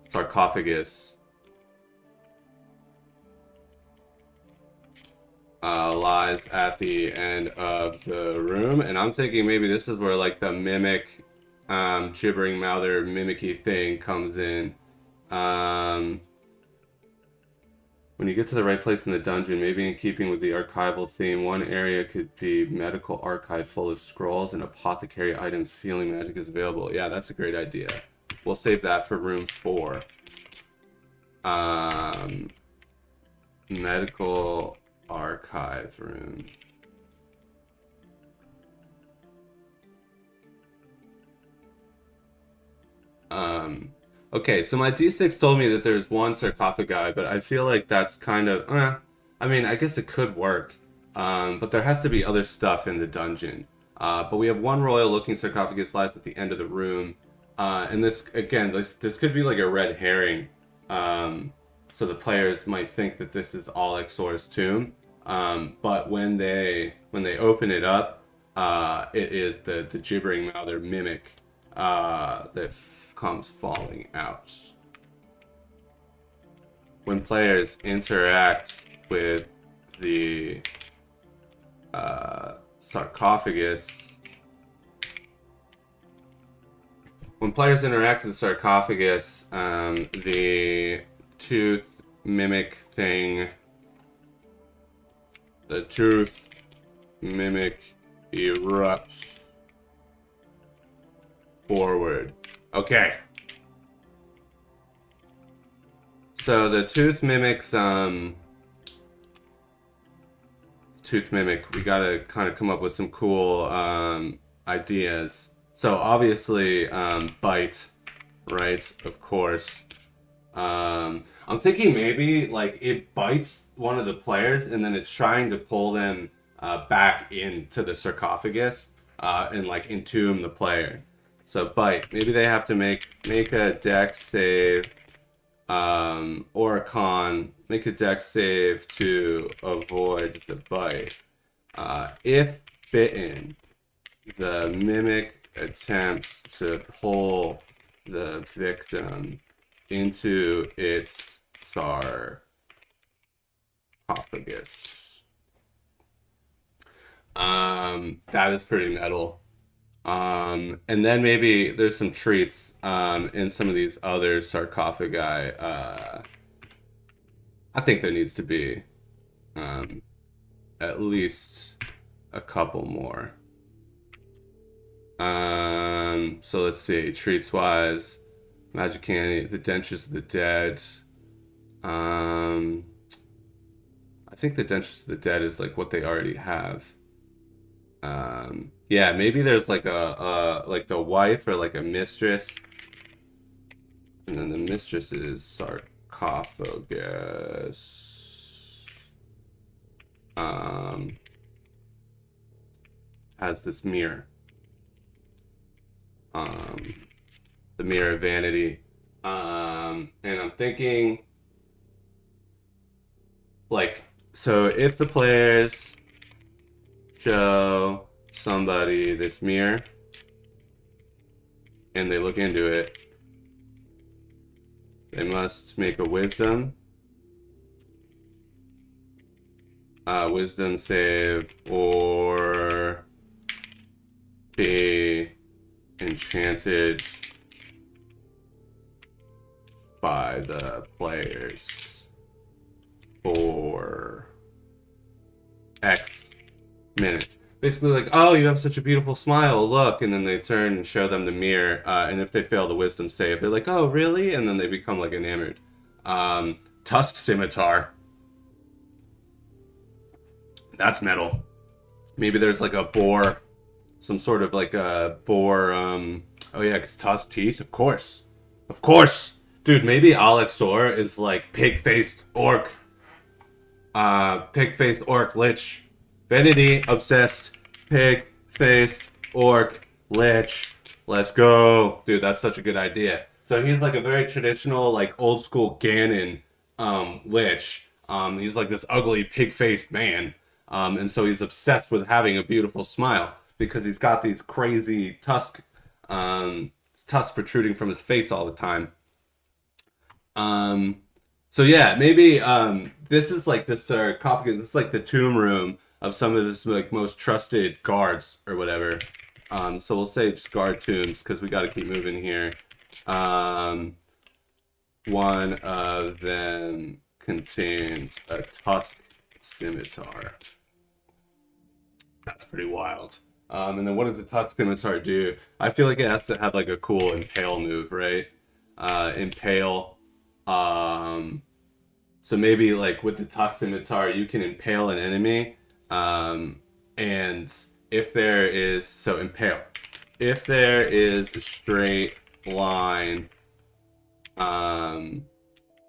Speaker 1: sarcophagus lies at the end of the room. And I'm thinking maybe this is where like the mimic gibbering mouther mimicky thing comes in. When you get to the right place in the dungeon, maybe in keeping with the archival theme, one area could be medical archive full of scrolls and apothecary items. Healing magic is available. Yeah, that's a great idea. We'll save that for room 4. Medical archive room. Okay, so my D6 told me that there's one sarcophagi, but I feel like that's kind of, I mean, I guess it could work. But there has to be other stuff in the dungeon. But we have one royal-looking sarcophagus lies at the end of the room. And this, again, this could be like a red herring. So the players might think that this is Al-Incisor's tomb. But when they open it up, it is the gibbering mouth or mimic that comes falling out. When players interact with the sarcophagus, the tooth mimic thing, erupts forward. Okay. So the tooth mimics, we gotta kind of come up with some cool ideas. So obviously, bite, right? Of course. I'm thinking maybe like it bites one of the players and then it's trying to pull them back into the sarcophagus and like entomb the player. So bite. Maybe they have to make a dex save, or a con. Make a dex save to avoid the bite. If bitten, the mimic attempts to pull the victim into its sarcophagus. That is pretty metal. And then maybe there's some treats in some of these other sarcophagi. I think there needs to be at least a couple more. So let's see, treats wise, magic candy, the dentures of the dead. I think the dentures of the dead is like what they already have. Yeah, maybe there's like like the wife or like a mistress, and then the mistress is sarcophagus. Has this mirror. The mirror of vanity. And I'm thinking, like, so if the players show somebody this mirror and they look into it, they must make a wisdom save or be enchanted by the players for X minutes. Basically like, oh, you have such a beautiful smile, look, and then they turn and show them the mirror, and if they fail the wisdom save, they're like, oh, really? And then they become like enamored. Tusk scimitar. That's metal. Maybe there's like a boar, some sort of like a boar, oh yeah, because tusk teeth, of course. Of course! Dude, maybe Al-Incisor is like pig-faced orc. Pig-faced orc lich. Vanity, obsessed, pig-faced orc lich. Let's go. Dude, that's such a good idea. So he's like a very traditional, like old school Ganon lich. He's like this ugly pig-faced man. And so he's obsessed with having a beautiful smile because he's got these crazy tusks protruding from his face all the time. So yeah, maybe this is like the sarcophagus. This is like the tomb room of some of his like most trusted guards or whatever. So we'll say just guard tombs because we got to keep moving here. One of them contains a tusk scimitar. That's pretty wild. And then what does the tusk scimitar do? I feel like it has to have like a cool impale move, right? Impale. So maybe like with the tusk scimitar, you can impale an enemy. And if there is, so impale. If there is a straight line um,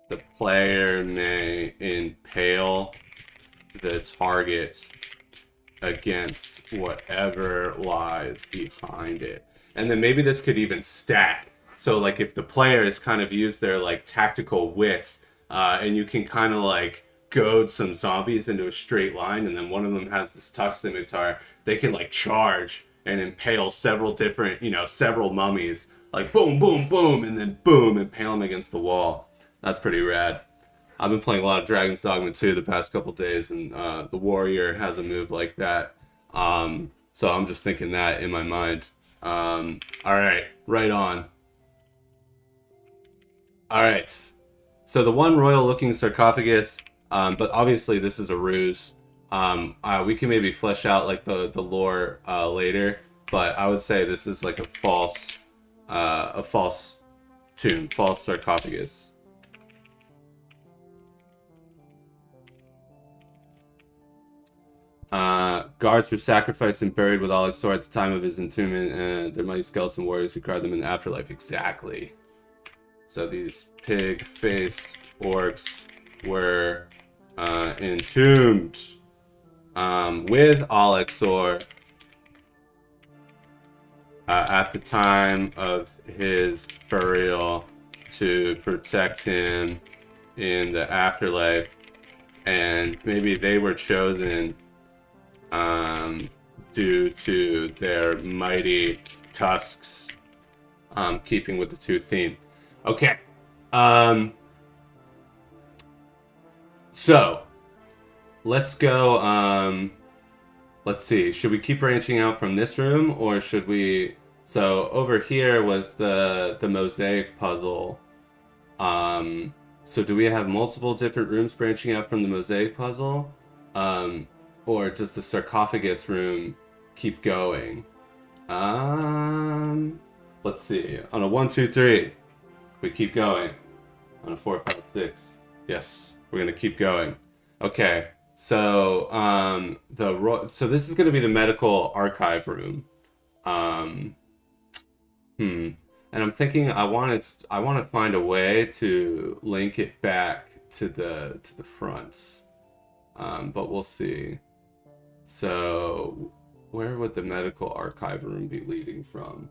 Speaker 1: the player may impale the target against whatever lies behind it. And then maybe this could even stack. So like if the players kind of use their like tactical wits, and you can kind of like goad some zombies into a straight line, and then one of them has this touch scimitar, they can like charge and impale several different, several mummies, like boom, boom, boom, and then boom, impale them against the wall. That's pretty rad. I've been playing a lot of Dragon's Dogma 2 the past couple days, and the warrior has a move like that. So I'm just thinking that in my mind. All right, right on. All right. So the one royal-looking sarcophagus, but obviously this is a ruse. We can maybe flesh out like the lore later, but I would say this is like a false tomb, false sarcophagus. Guards were sacrificed and buried with Al-Incisor at the time of his entombment, and their mighty skeleton warriors who cried them in the afterlife. Exactly. So these pig-faced orcs were entombed with Al-Incisor at the time of his burial to protect him in the afterlife, and maybe they were chosen due to their mighty tusks, keeping with the two theme. Okay. So let's go. Let's see. Should we keep branching out from this room, or should we? So over here was the mosaic puzzle. So do we have multiple different rooms branching out from the mosaic puzzle? Or does the sarcophagus room keep going? Let's see. On a 1, 2, 3, we keep going. On a 4, 5, 6, yes, we're gonna keep going. Okay, so so this is gonna be the medical archive room. And I'm thinking I want to find a way to link it back to the front. But we'll see. So, where would the medical archive room be leading from?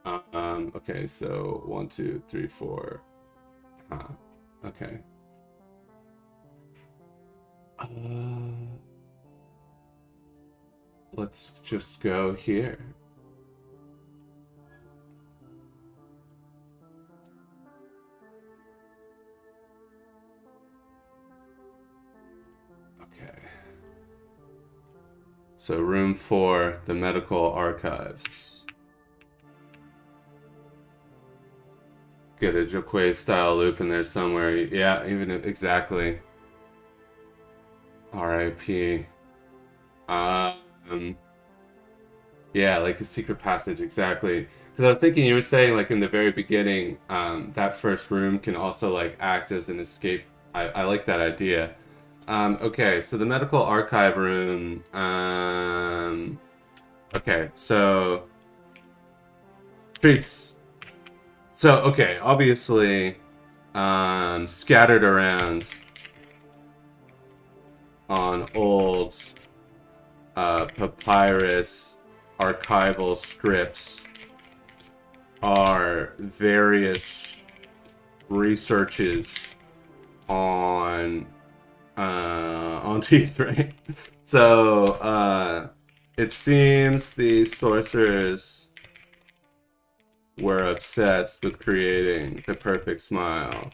Speaker 1: Okay, so 1, 2, 3, 4. Okay. Let's just go here. So room 4, the medical archives. Get a Joquet style loop in there somewhere. Yeah, even exactly. R.I.P. Yeah, like a secret passage, exactly. Because I was thinking you were saying like in the very beginning, that first room can also like act as an escape. I like that idea. Okay, so the medical archive room. Okay, so treats. So okay, obviously, scattered around on old papyrus archival scripts are various researches on teeth, right? So it seems the sorcerers were obsessed with creating the perfect smile.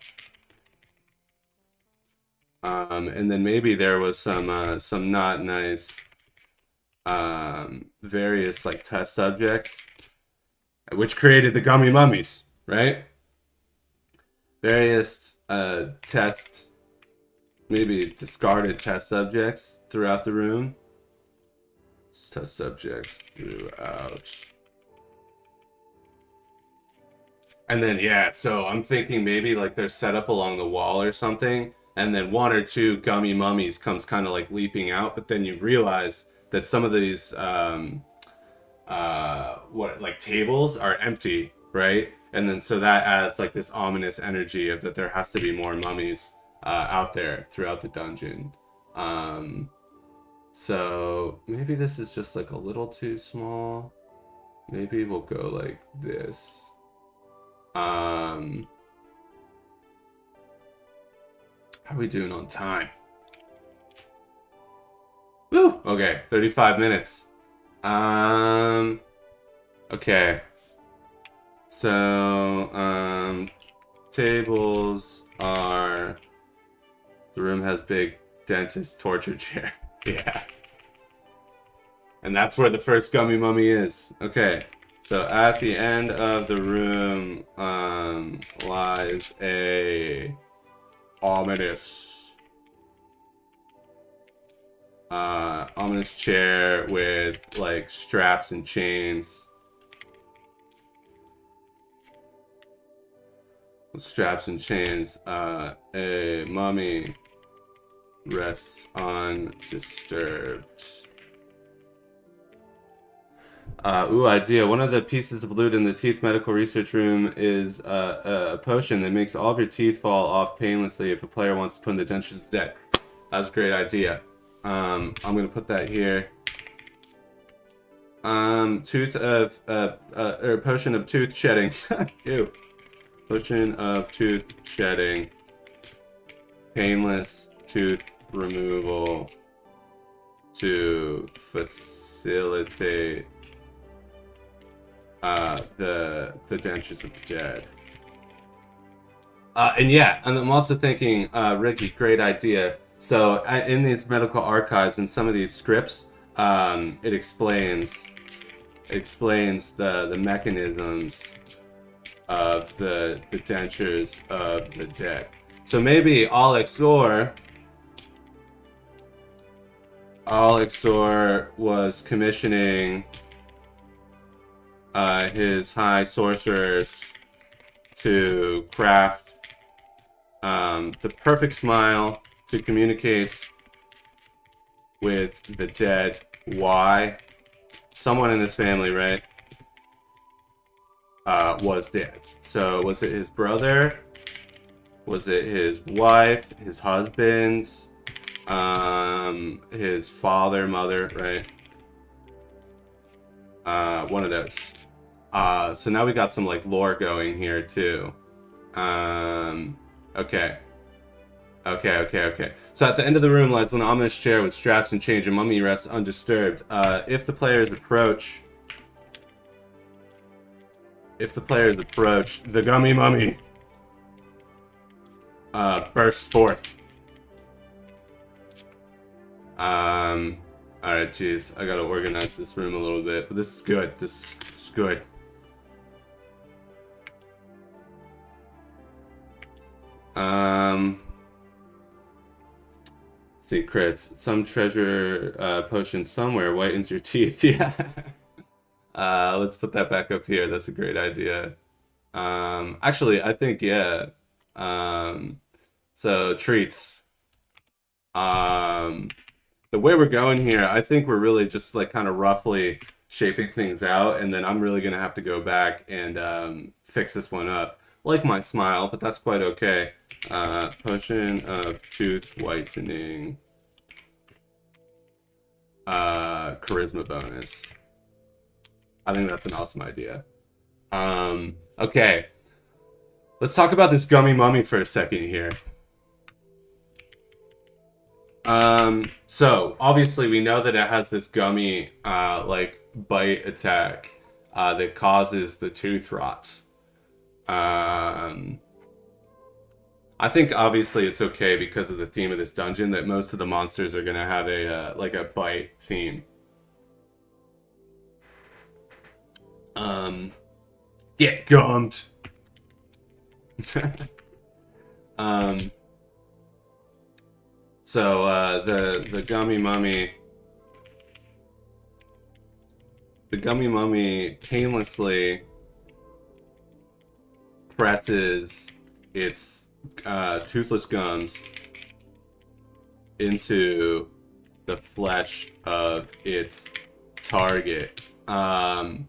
Speaker 1: And then maybe there was some not nice various like test subjects which created the gummy mummies, right? Various tests, maybe discarded test subjects throughout the room. Test subjects throughout. And then, yeah, so I'm thinking maybe like they're set up along the wall or something, and then 1 or 2 gummy mummies comes kind of like leaping out, but then you realize that some of these, tables are empty, right? And then so that adds like this ominous energy of that there has to be more mummies out there throughout the dungeon. So maybe this is just like a little too small. Maybe we'll go like this. How are we doing on time? Woo! Okay, 35 minutes. Okay. So, tables are... The room has big dentist torture chair. Yeah. And that's where the first gummy mummy is. Okay. So at the end of the room lies a ominous chair with like straps and chains. With straps and chains. A mummy rests undisturbed. Idea. One of the pieces of loot in the teeth medical research room is a potion that makes all of your teeth fall off painlessly if a player wants to put in the dentures to dead. That's a great idea. I'm gonna put that here. Potion of tooth shedding. Ew. Potion of tooth shedding. Painless tooth removal to facilitate the dentures of the dead. And I'm also thinking, Ricky, great idea. So in these medical archives and some of these scripts, it explains the mechanisms of the dentures of the dead. So maybe Al-Incisor was commissioning his high sorcerers to craft the perfect smile to communicate with the dead. Why? Someone in his family, right, was dead. So was it his brother? Was it his wife? His husband? His father, mother, right? One of those. So now we got some like lore going here too. Okay. So at the end of the room lies an ominous chair with straps and chains. A mummy rests undisturbed. If the players approach, the gummy mummy bursts forth. Alright, geez. I gotta organize this room a little bit, but this is good. This is good. See, Chris, some treasure potion somewhere whitens your teeth. Yeah. Let's put that back up here. That's a great idea. Actually, I think, yeah. So, treats. The way we're going here, I think we're really just like kind of roughly shaping things out, and then I'm really gonna have to go back and fix this one up. Like my smile, but that's quite okay. Potion of tooth whitening. Charisma bonus. I think that's an awesome idea. Okay. Let's talk about this gummy mummy for a second here. So obviously we know that it has this gummy like bite attack that causes the tooth rot. I think obviously it's okay because of the theme of this dungeon that most of the monsters are gonna have a like a bite theme. Get gummed. So the gummy mummy painlessly presses its toothless gums into the flesh of its target. And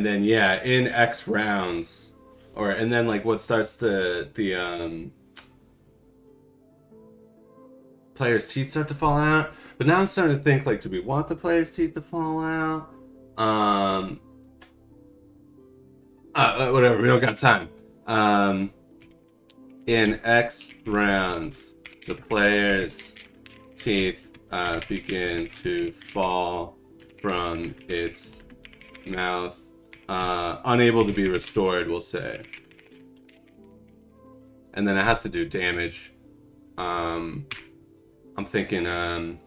Speaker 1: then, yeah, in X rounds, or and then like what starts the players' teeth start to fall out. But now I'm starting to think, like, do we want the players' teeth to fall out? Whatever, we don't got time. In X rounds, the players' teeth begin to fall from its mouth, unable to be restored, we'll say. And then it has to do damage. I'm thinking, I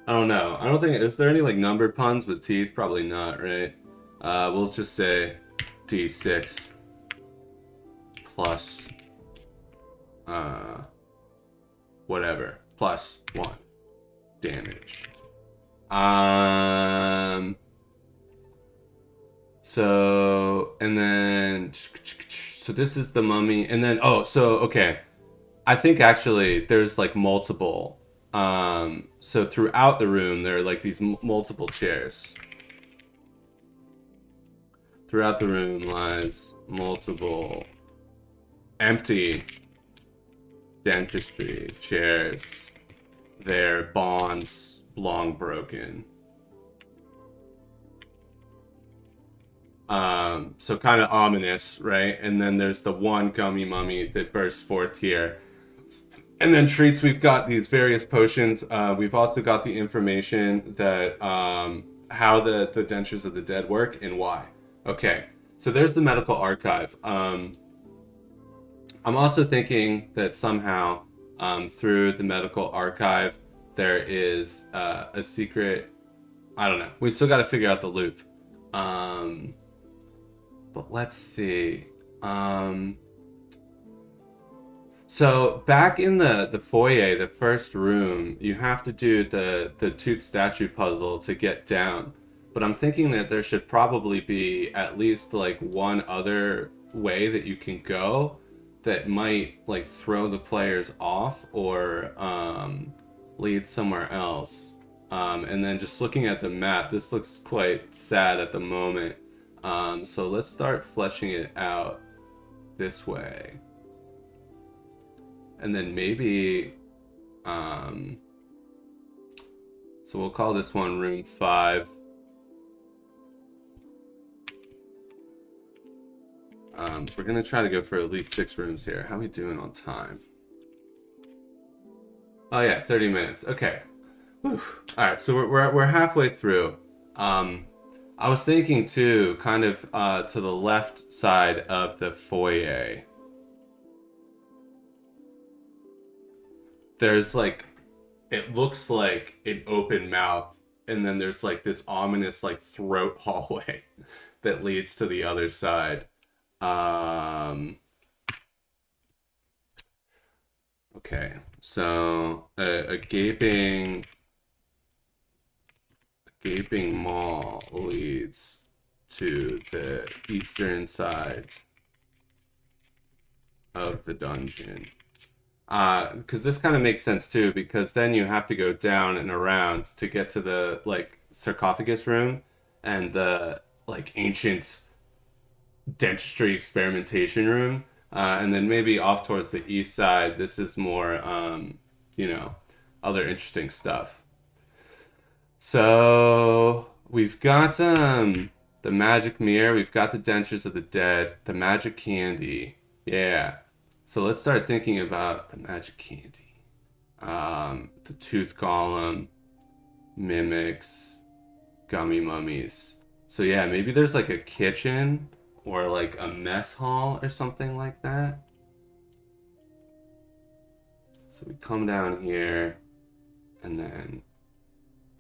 Speaker 1: don't know. I don't think, is there any like numbered puns with teeth? Probably not, right? We'll just say D6 plus, whatever, plus 1 damage. So, and then, so this is the mummy, and then, oh, so, okay. I think actually there's like multiple, so throughout the room, there are like these multiple chairs. Throughout the room lies multiple empty dentistry chairs. Their bonds long broken. So kind of ominous, right? And then there's the one gummy mummy that bursts forth here. And then treats, we've got these various potions. We've also got the information that how the dentures of the dead work and why. Okay, so there's the medical archive. I'm also thinking that somehow through the medical archive there is a secret. I don't know. We still got to figure out the loop. But let's see. So back in the foyer, the first room, you have to do the tooth statue puzzle to get down. But I'm thinking that there should probably be at least like one other way that you can go that might like throw the players off or lead somewhere else. And then just looking at the map, this looks quite sad at the moment. So let's start fleshing it out this way. And then maybe, so we'll call this one room 5. We're gonna try to go for at least 6 rooms here. How are we doing on time? Oh yeah, 30 minutes. Okay. Whew. All right, so we're halfway through. I was thinking too, kind of to the left side of the foyer. There's like, it looks like an open mouth, and then there's like this ominous like throat hallway that leads to the other side. Okay, so a gaping maw leads to the eastern side of the dungeon. Because this kind of makes sense too, because then you have to go down and around to get to the like sarcophagus room and the like ancient dentistry experimentation room, and then maybe off towards the east side. This is more, you know, other interesting stuff. So we've got the magic mirror, we've got the dentures of the dead, the magic candy, yeah. So let's start thinking about the magic candy. The tooth golem, mimics, gummy mummies. So yeah, maybe there's like a kitchen or like a mess hall or something like that. So we come down here and then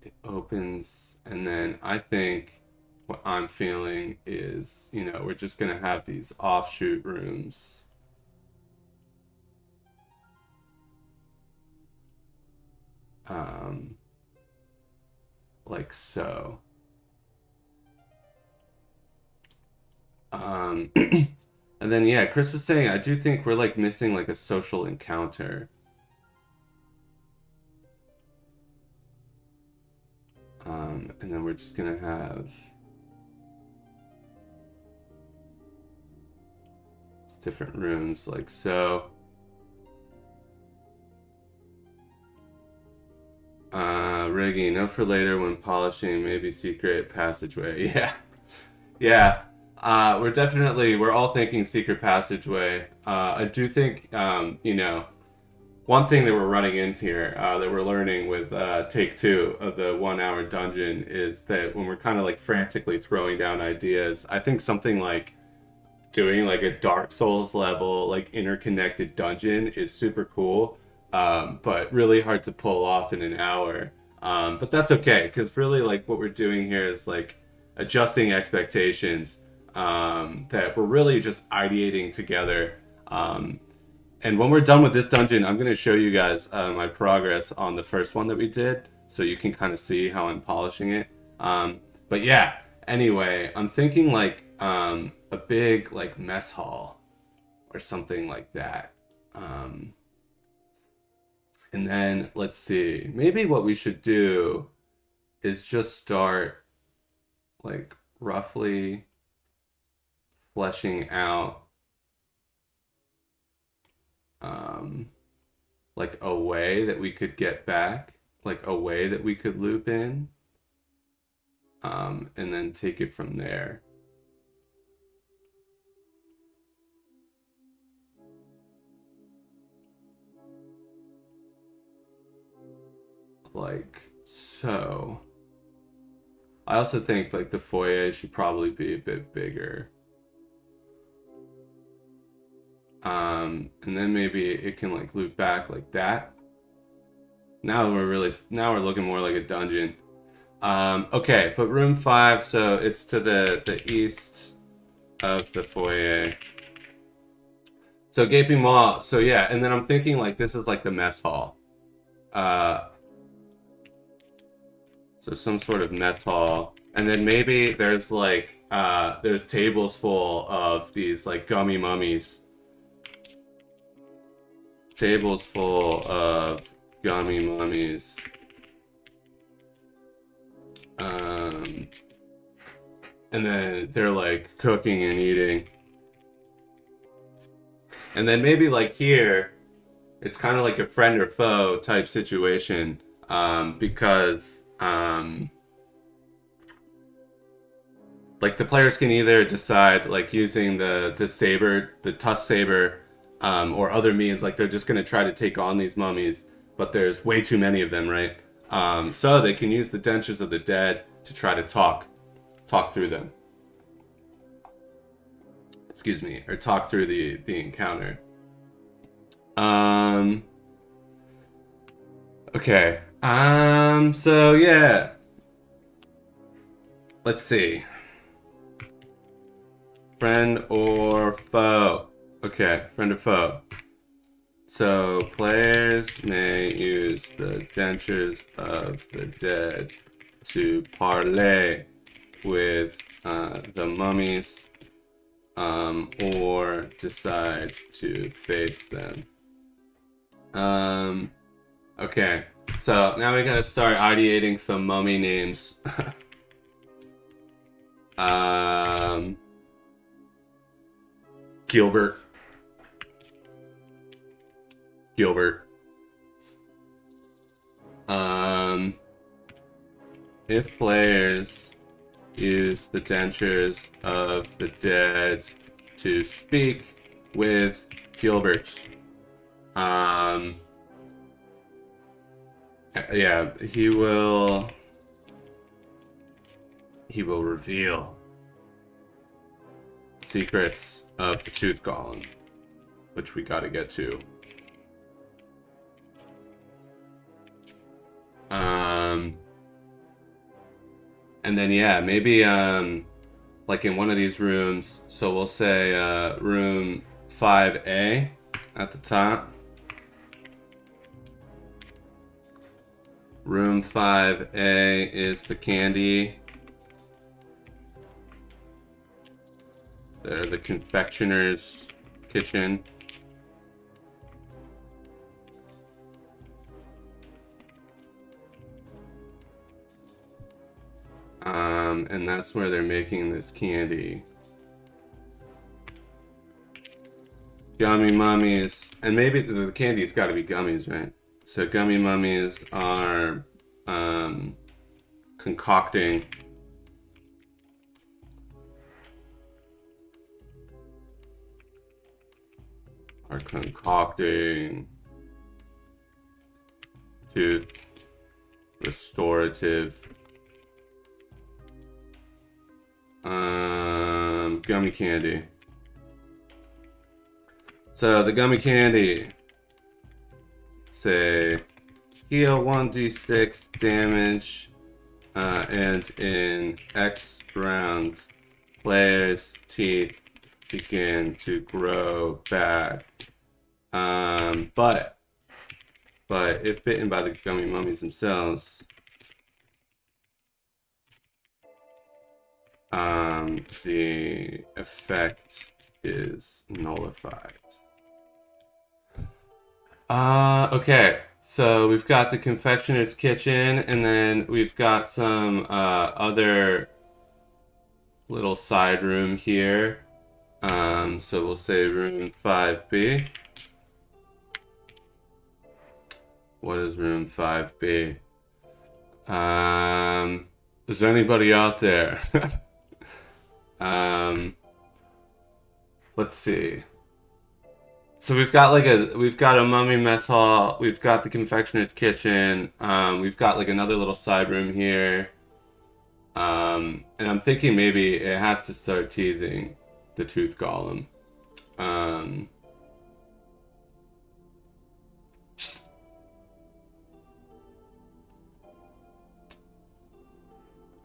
Speaker 1: it opens, and then I think what I'm feeling is, you know, we're just gonna have these offshoot rooms. Like so. And then yeah, Chris was saying I do think we're like missing like a social encounter. And then we're just gonna have different rooms like so. Rigging, note for later when polishing, maybe secret passageway. Yeah. Yeah. We're all thinking secret passageway. I do think, you know, one thing that we're running into here, that we're learning with take 2 of the 1 hour dungeon is that when we're kind of like frantically throwing down ideas, I think something like doing like a Dark Souls level, like interconnected dungeon is super cool, but really hard to pull off in an hour. But that's okay, because really like what we're doing here is like adjusting expectations, that we're really just ideating together. And when we're done with this dungeon, I'm going to show you guys my progress on the first one that we did, so you can kind of see how I'm polishing it. But yeah, anyway, I'm thinking like a big like mess hall or something like that. And then let's see, maybe what we should do is just start like roughly fleshing out like a way that we could get back, like a way that we could loop in, and then take it from there. Like so. I also think like the foyer should probably be a bit bigger. And then maybe it can like loop back like that. Now we're looking more like a dungeon. Okay, but room 5, so it's to the east of the foyer. So gaping maw. So yeah, and then I'm thinking like this is like the mess hall. So some sort of mess hall, and then maybe there's like there's tables full of these like gummy mummies. Tables full of gummy mummies. And then they're like cooking and eating. And then maybe like here, it's kind of like a friend or foe type situation, because like the players can either decide like using the saber, the tusk saber, or other means, like they're just gonna try to take on these mummies, but there's way too many of them, right? So they can use the dentures of the dead to try to talk through them. Excuse me, or talk through the encounter. Okay. So yeah. Let's see. Friend or foe? Okay, friend or foe. So players may use the dentures of the dead to parley with the mummies, or decide to face them. Okay, so now we gotta start ideating some mummy names. Gilbert. If players use the dentures of the dead to speak with Gilbert, yeah, he will reveal secrets of the Tooth Golem, which we gotta get to. And then yeah, maybe like in one of these rooms, so we'll say room 5A at the top. Room 5A is the candy. They're the confectioner's kitchen. And that's where they're making this candy. Gummy mummies, and maybe the candy's got to be gummies, right? So gummy mummies are concocting tooth restorative gummy candy. So the gummy candy say heal 1d6 damage and in X rounds players' teeth begin to grow back. But if bitten by the gummy mummies themselves, the effect is nullified. Okay, so we've got the confectioner's kitchen, and then we've got some other little side room here. So we'll say room 5B. What is room 5B? Is there anybody out there? Let's see. So we've got a mummy mess hall. We've got the confectioner's kitchen. We've got like another little side room here. And I'm thinking maybe it has to start teasing the tooth golem. I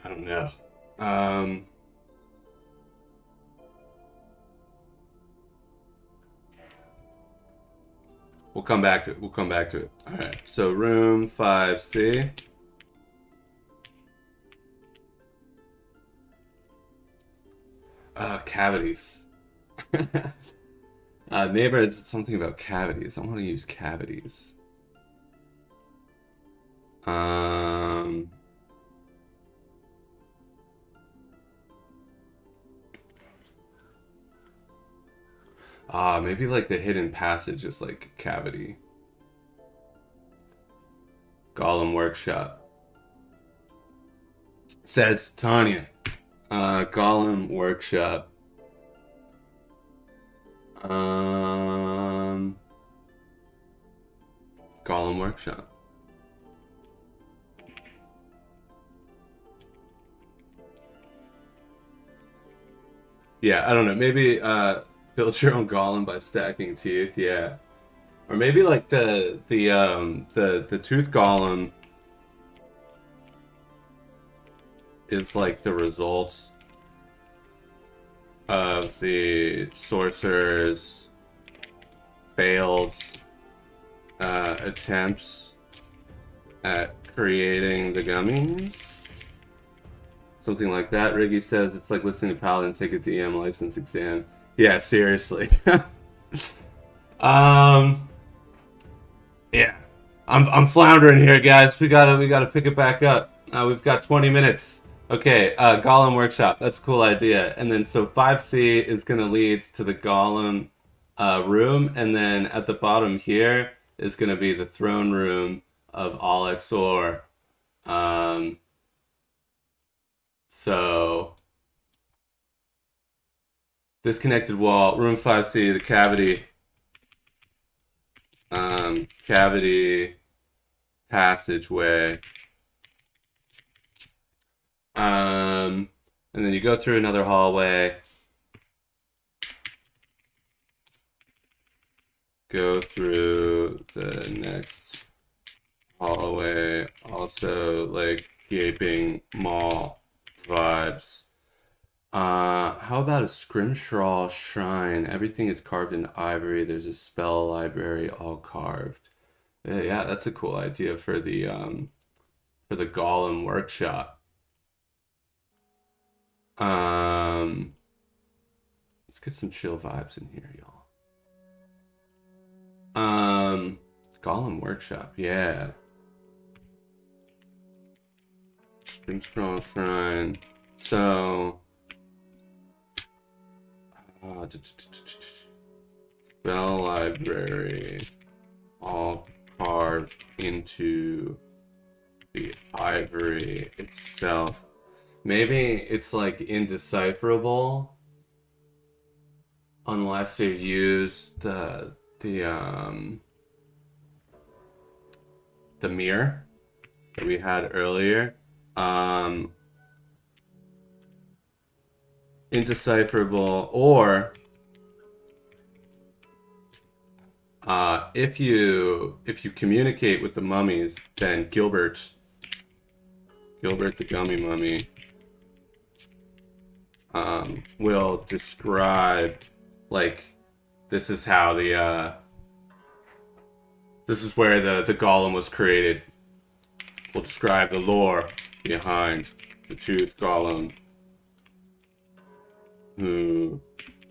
Speaker 1: don't know. We'll come back to it. All right. So room 5C. Cavities. Neighbor, it's something about cavities. I want to use cavities. Maybe like the hidden passage is like cavity. Golem workshop. Says Tanya. Golem workshop. Golem workshop. Yeah, I don't know. Maybe build your own golem by stacking teeth. Yeah, or maybe like the tooth golem is like the results of the sorcerer's failed attempts at creating the gummies. Something like that. Riggy says it's like listening to Paladin take a DM license exam. Yeah, seriously. Yeah. I'm floundering here, guys. We gotta pick it back up. We've got 20 minutes. Okay, Golem Workshop. That's a cool idea. And then so 5C is gonna lead to the Golem room, and then at the bottom here is gonna be the throne room of Al-Incisor. So disconnected wall, room 5C, the cavity. Cavity passageway. And then you go through another hallway. Go through the next hallway. Also, like, gaping maw vibes. How about a Scrimshaw shrine? Everything is carved in ivory. There's a spell library all carved. Yeah, that's a cool idea for the Golem workshop. Let's get some chill vibes in here, y'all. Golem workshop, yeah. Scrimshaw shrine. So Bell library, all carved into the ivory itself. Maybe it's like indecipherable unless you use the mirror that we had earlier. Indecipherable, or if you communicate with the mummies, then Gilbert the gummy mummy will describe, like, this is how this is where the golem was created. We'll describe the lore behind the tooth golem, who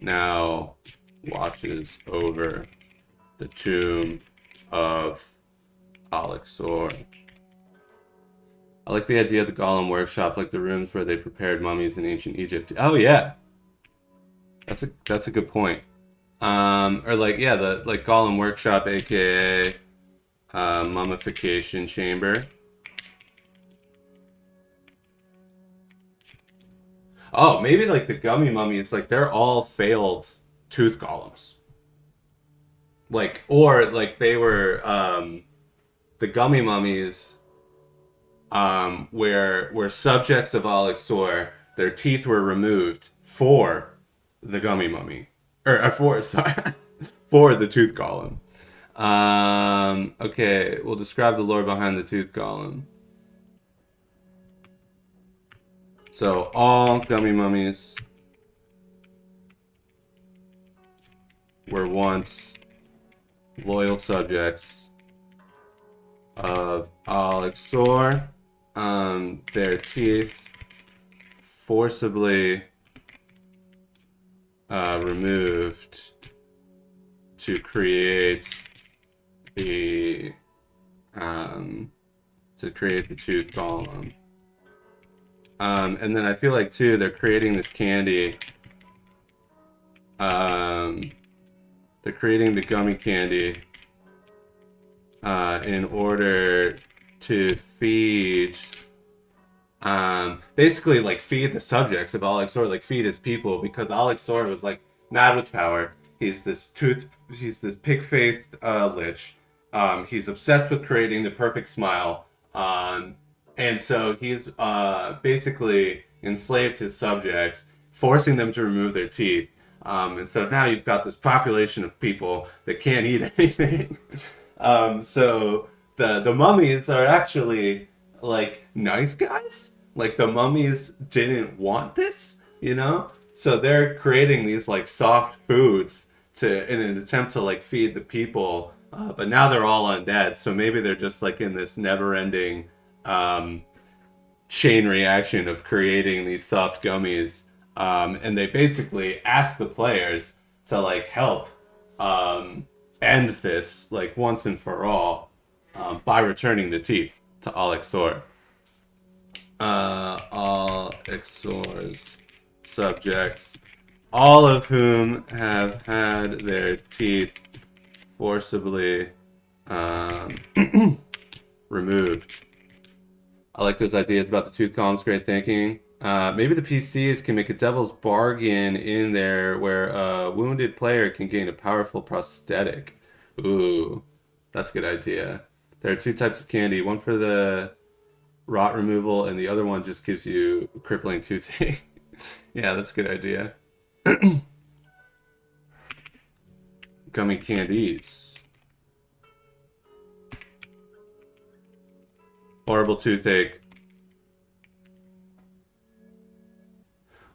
Speaker 1: now watches over the tomb of Al-Incisor. I like the idea of the golem workshop, like the rooms where they prepared mummies in ancient Egypt. Oh yeah, that's a good point. Or like, yeah, the like golem workshop, aka mummification chamber. Oh, maybe like the gummy mummy, it's like they're all failed tooth golems. Like, or like they were the gummy mummies were subjects of Al-Incisor. Their teeth were removed for the gummy mummy. Or for sorry, for the tooth golem. Okay, we'll describe the lore behind the tooth golem. So all gummy mummies were once loyal subjects of Al-Incisor. Their teeth forcibly removed to create the tooth golem. And then I feel like too they're creating this candy. They're creating the gummy candy in order to feed, basically like feed the subjects of Al-Incisor, like feed his people, because Al-Incisor was like mad with power. He's this pig-faced lich. He's obsessed with creating the perfect smile. And so he's basically enslaved his subjects, forcing them to remove their teeth. And so now you've got this population of people that can't eat anything. So the mummies are actually like nice guys. Like the mummies didn't want this, you know? So they're creating these like soft foods in an attempt to like feed the people. But now they're all undead. So maybe they're just like in this never-ending chain reaction of creating these soft gummies. And they basically ask the players to like help end this like once and for all by returning the teeth to Al-Incisor. Al-Incisor's subjects, all of whom have had their teeth forcibly removed. I like those ideas about the tooth golems. Great thinking. Maybe the PCs can make a devil's bargain in there where a wounded player can gain a powerful prosthetic. Ooh, that's a good idea. There are two types of candy. One for the rot removal, and the other one just gives you crippling toothache. Yeah, that's a good idea. Gummy candies. Horrible toothache.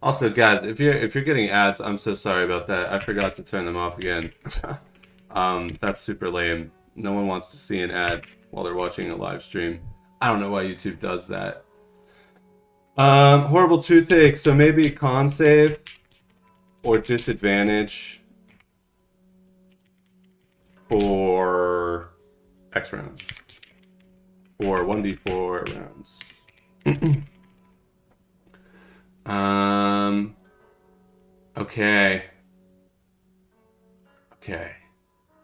Speaker 1: Also, guys, if you're getting ads, I'm so sorry about that. I forgot to turn them off again. That's super lame. No one wants to see an ad while they're watching a live stream. I don't know why YouTube does that. Horrible toothache. So maybe con save or disadvantage for X rounds. For 1d4 rounds. Okay.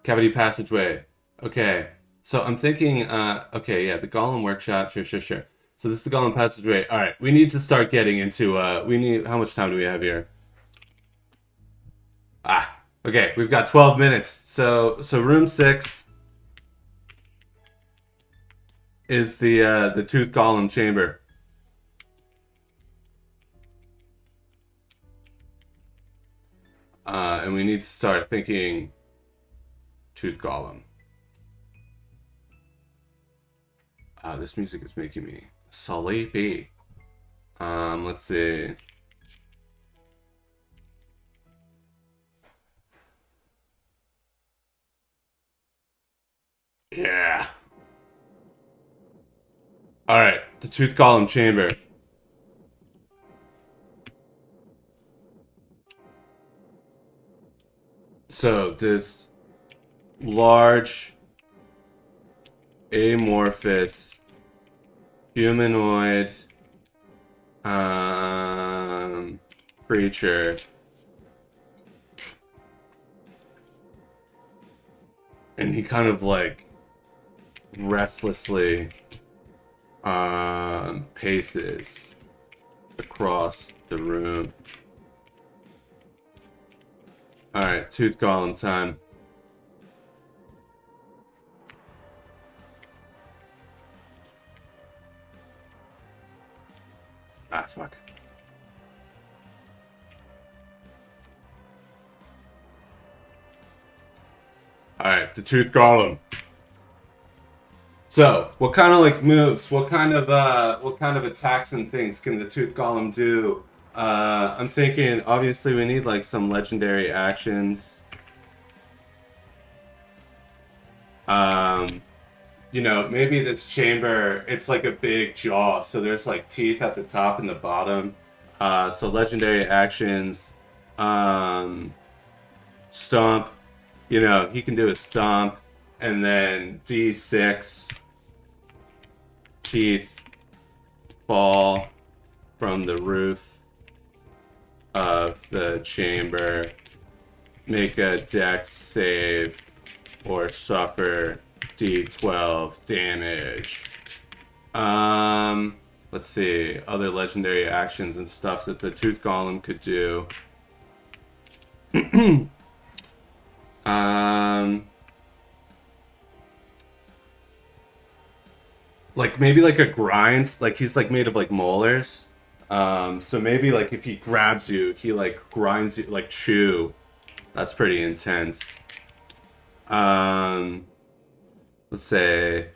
Speaker 1: Cavity passageway. Okay. So I'm thinking, okay, yeah, the Golem workshop. Sure, sure, sure. So this is the Golem passageway. All right, we need to start getting into. We need. How much time do we have here? Ah, okay, we've got 12 minutes. So room 6 is the Tooth Golem chamber. And we need to start thinking Tooth Golem. This music is making me sleepy. Let's see. Yeah. All right, the Tooth Golem chamber. So this large, amorphous, humanoid creature, and he kind of like restlessly paces across the room. All right, Tooth Golem time. Ah, fuck. All right, the Tooth Golem. So, what kind of like moves? What kind of attacks and things can the Tooth Golem do? I'm thinking obviously we need like some legendary actions. Um, maybe this chamber, it's like a big jaw, so there's like teeth at the top and the bottom. So legendary actions, um, stomp, he can do a stomp, and then D6 teeth fall from the roof of the chamber, make a dex save, or suffer D12 damage. Let's see, other legendary actions and stuff that the Tooth Golem could do. Like maybe like a grind, like he's like made of like molars. So maybe like if he grabs you, he like grinds you like chew. That's pretty intense. Let's say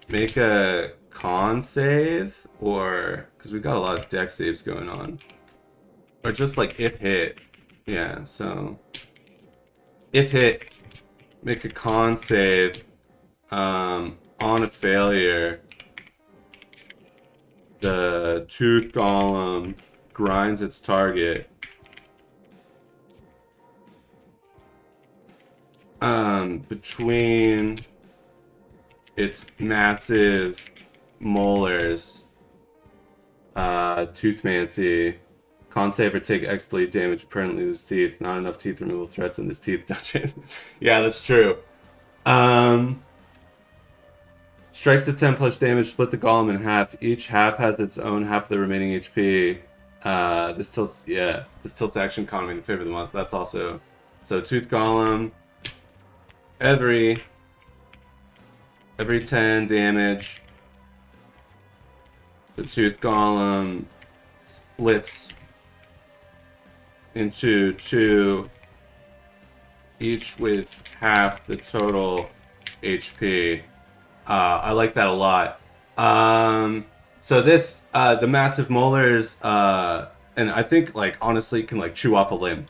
Speaker 1: make a con save, or because we got a lot of dex saves going on, or just like if hit. Yeah, so if hit, make a con save. On a failure, the Tooth Golem grinds its target. Between its massive molars, Toothmancy, con save or take X bleed damage, permanently lose teeth. Not enough teeth removal threats in this teeth dungeon. Yeah, that's true. Strikes to 10 plus damage, split the golem in half. Each half has its own half of the remaining HP. This tilts the action economy in favor of the monster. That's also so Tooth Golem. Every 10 damage, the Tooth Golem splits into 2, each with half the total HP. I like that a lot. So this, the massive molars, and I think like honestly can like chew off a limb.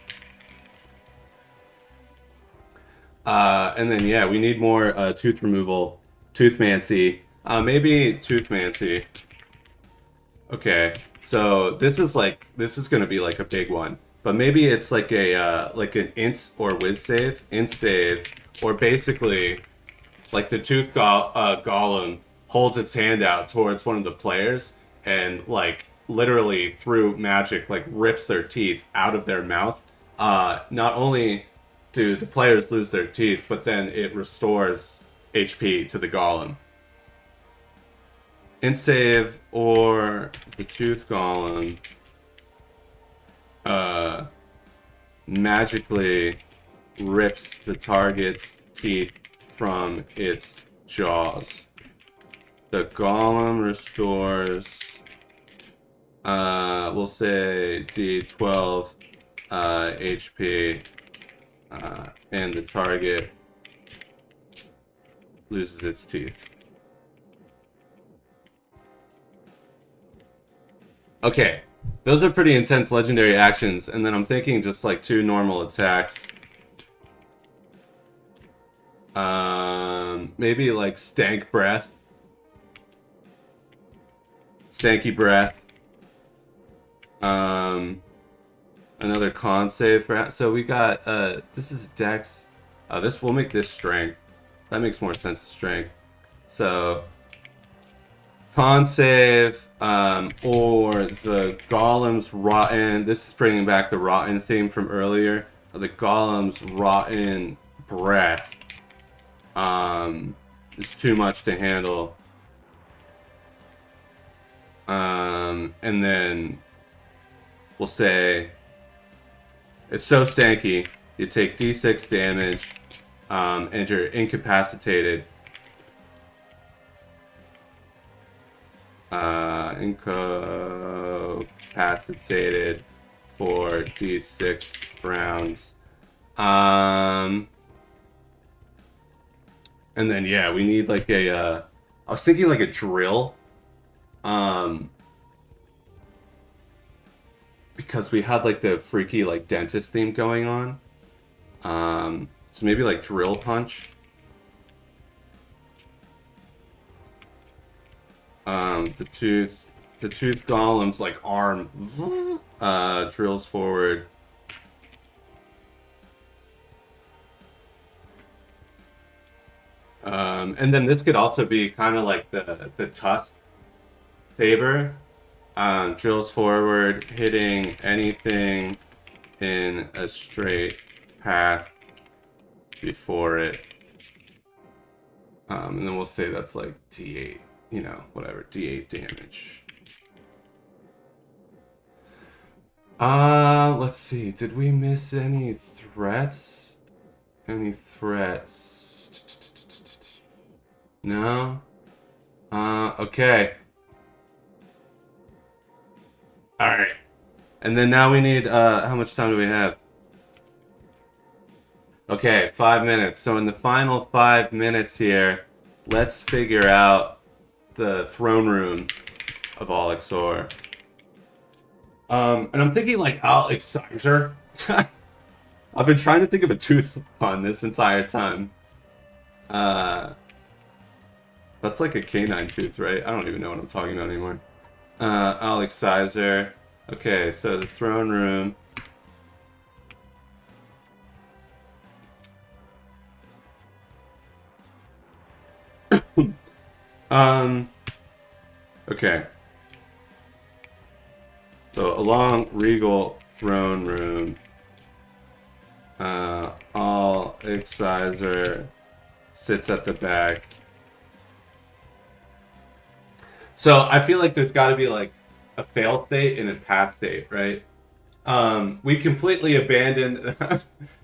Speaker 1: And then yeah, we need more tooth removal, Toothmancy. Maybe Toothmancy. Okay, so this is gonna be like a big one, but maybe it's like a like an int or whiz save, int save, or basically like the Golem holds its hand out towards one of the players and like literally through magic like rips their teeth out of their mouth. Not only do the players lose their teeth, but then it restores HP to the golem. Int save or the tooth golem magically rips the target's teeth from its jaws. The golem restores, we'll say D12 HP, and the target loses its teeth. Okay, those are pretty intense legendary actions, and then I'm thinking just like 2 normal attacks. Maybe like stank breath. Stanky breath. Another con save for, so we got this is dex. This will make this strength. That makes more sense as strength. So con save, or the golem's rotten. This is bringing back the rotten theme from earlier. The golem's rotten breath is too much to handle. And then we'll say it's so stanky, you take D6 damage, and you're incapacitated. Incapacitated for D6 rounds. And then yeah, we need like a I was thinking like a drill. Because we had like the freaky like dentist theme going on. So maybe like drill punch. The tooth golem's like arm drills forward. And then this could also be kind of like the tusk saber. Drills forward, hitting anything in a straight path before it. And then we'll say that's like D8, you know, whatever, D8 damage. Let's see, did we miss any threats? Any threats? No? Okay. Alright. And then now we need, how much time do we have? Okay, 5 minutes. So in the final 5 minutes here, let's figure out the throne room of Al-Incisor. And I'm thinking like Al-Incisor. I've been trying to think of a tooth pun this entire time. That's like a canine tooth, right? I don't even know what I'm talking about anymore. Al-Incisor. Okay, so the throne room. Okay. So a long regal throne room. Al-Incisor sits at the back. So I feel like there's got to be like a fail state and a pass state, right? We completely abandoned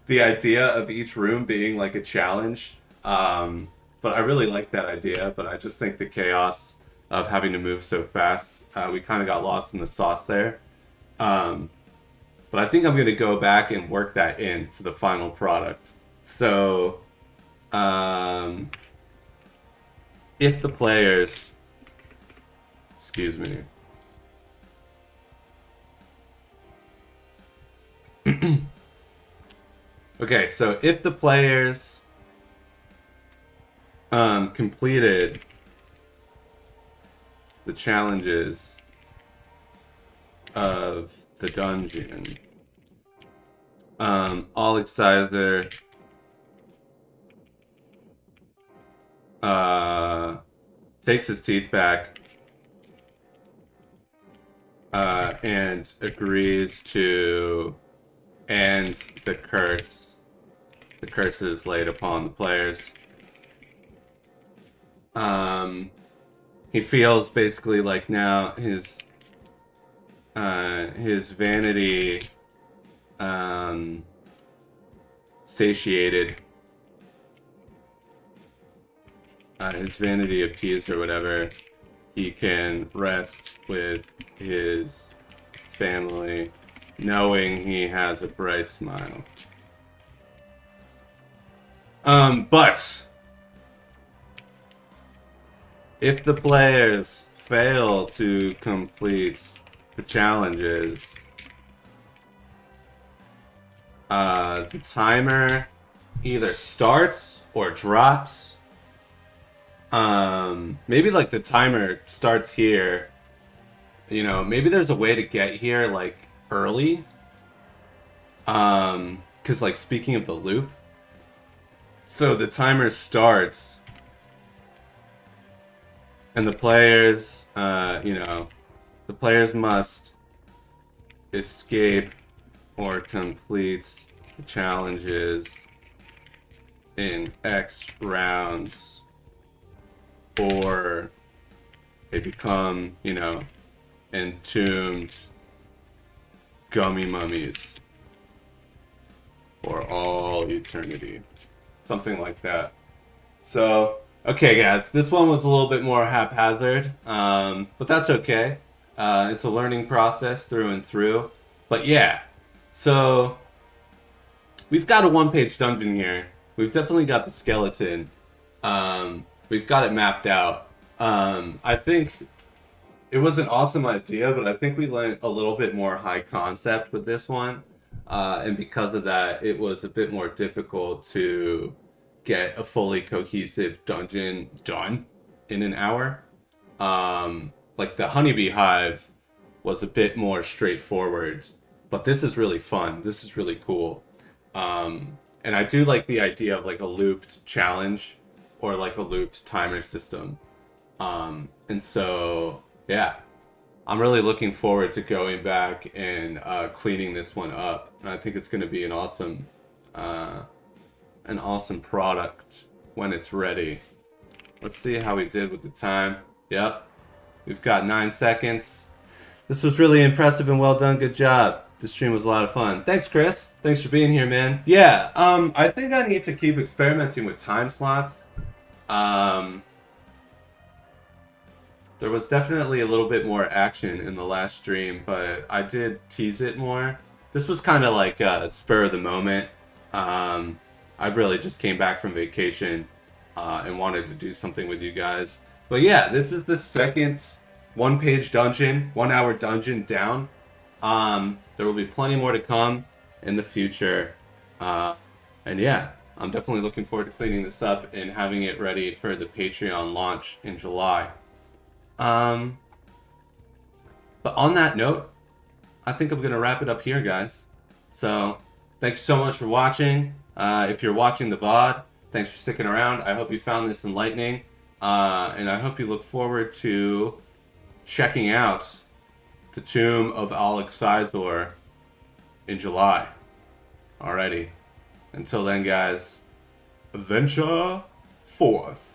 Speaker 1: the idea of each room being like a challenge. But I really like that idea, but I just think the chaos of having to move so fast, we kind of got lost in the sauce there. But I think I'm going to go back and work that into the final product. So, if the players... Excuse me. Okay, so if the players completed the challenges of the dungeon, Al-Incisor takes his teeth back and agrees to end the curse the curses laid upon the players. He feels basically like now his vanity satiated, his vanity appeased or whatever. He can rest with his family, knowing he has a bright smile. But if the players fail to complete the challenges, the timer either starts or drops. Maybe like the timer starts here. You know, maybe there's a way to get here like early. Cause like speaking of the loop, so the timer starts, and the players, the players must escape or complete the challenges in X rounds, or they become, entombed gummy mummies for all eternity. Something like that. So, okay guys, this one was a little bit more haphazard, but that's okay. It's a learning process through and through. But yeah, so we've got a one-page dungeon here. We've definitely got the skeleton. We've got it mapped out. I think it was an awesome idea, but I think we went a little bit more high concept with this one. And because of that, it was a bit more difficult to get a fully cohesive dungeon done in an hour. Like the honeybee hive was a bit more straightforward, but this is really fun. This is really cool. And I do like the idea of like a looped challenge or like a looped timer system. And so, yeah, I'm really looking forward to going back and cleaning this one up. And I think it's going to be an awesome product when it's ready. Let's see how we did with the time. Yep, we've got 9 seconds. This was really impressive and well done. Good job. This stream was a lot of fun. Thanks, Chris. Thanks for being here, man. Yeah, I think I need to keep experimenting with time slots. There was definitely a little bit more action in the last stream, but I did tease it more. This was kind of like spur of the moment. I really just came back from vacation and wanted to do something with you guys. But yeah, this is the second one-page dungeon, 1 hour dungeon down. There will be plenty more to come in the future. And yeah, I'm definitely looking forward to cleaning this up and having it ready for the Patreon launch in July. But on that note, I think I'm going to wrap it up here, guys. So, thanks so much for watching. If you're watching the VOD, thanks for sticking around. I hope you found this enlightening. And I hope you look forward to checking out the Tomb of Al-Incisor in July. Alrighty. Until then, guys, adventure forth.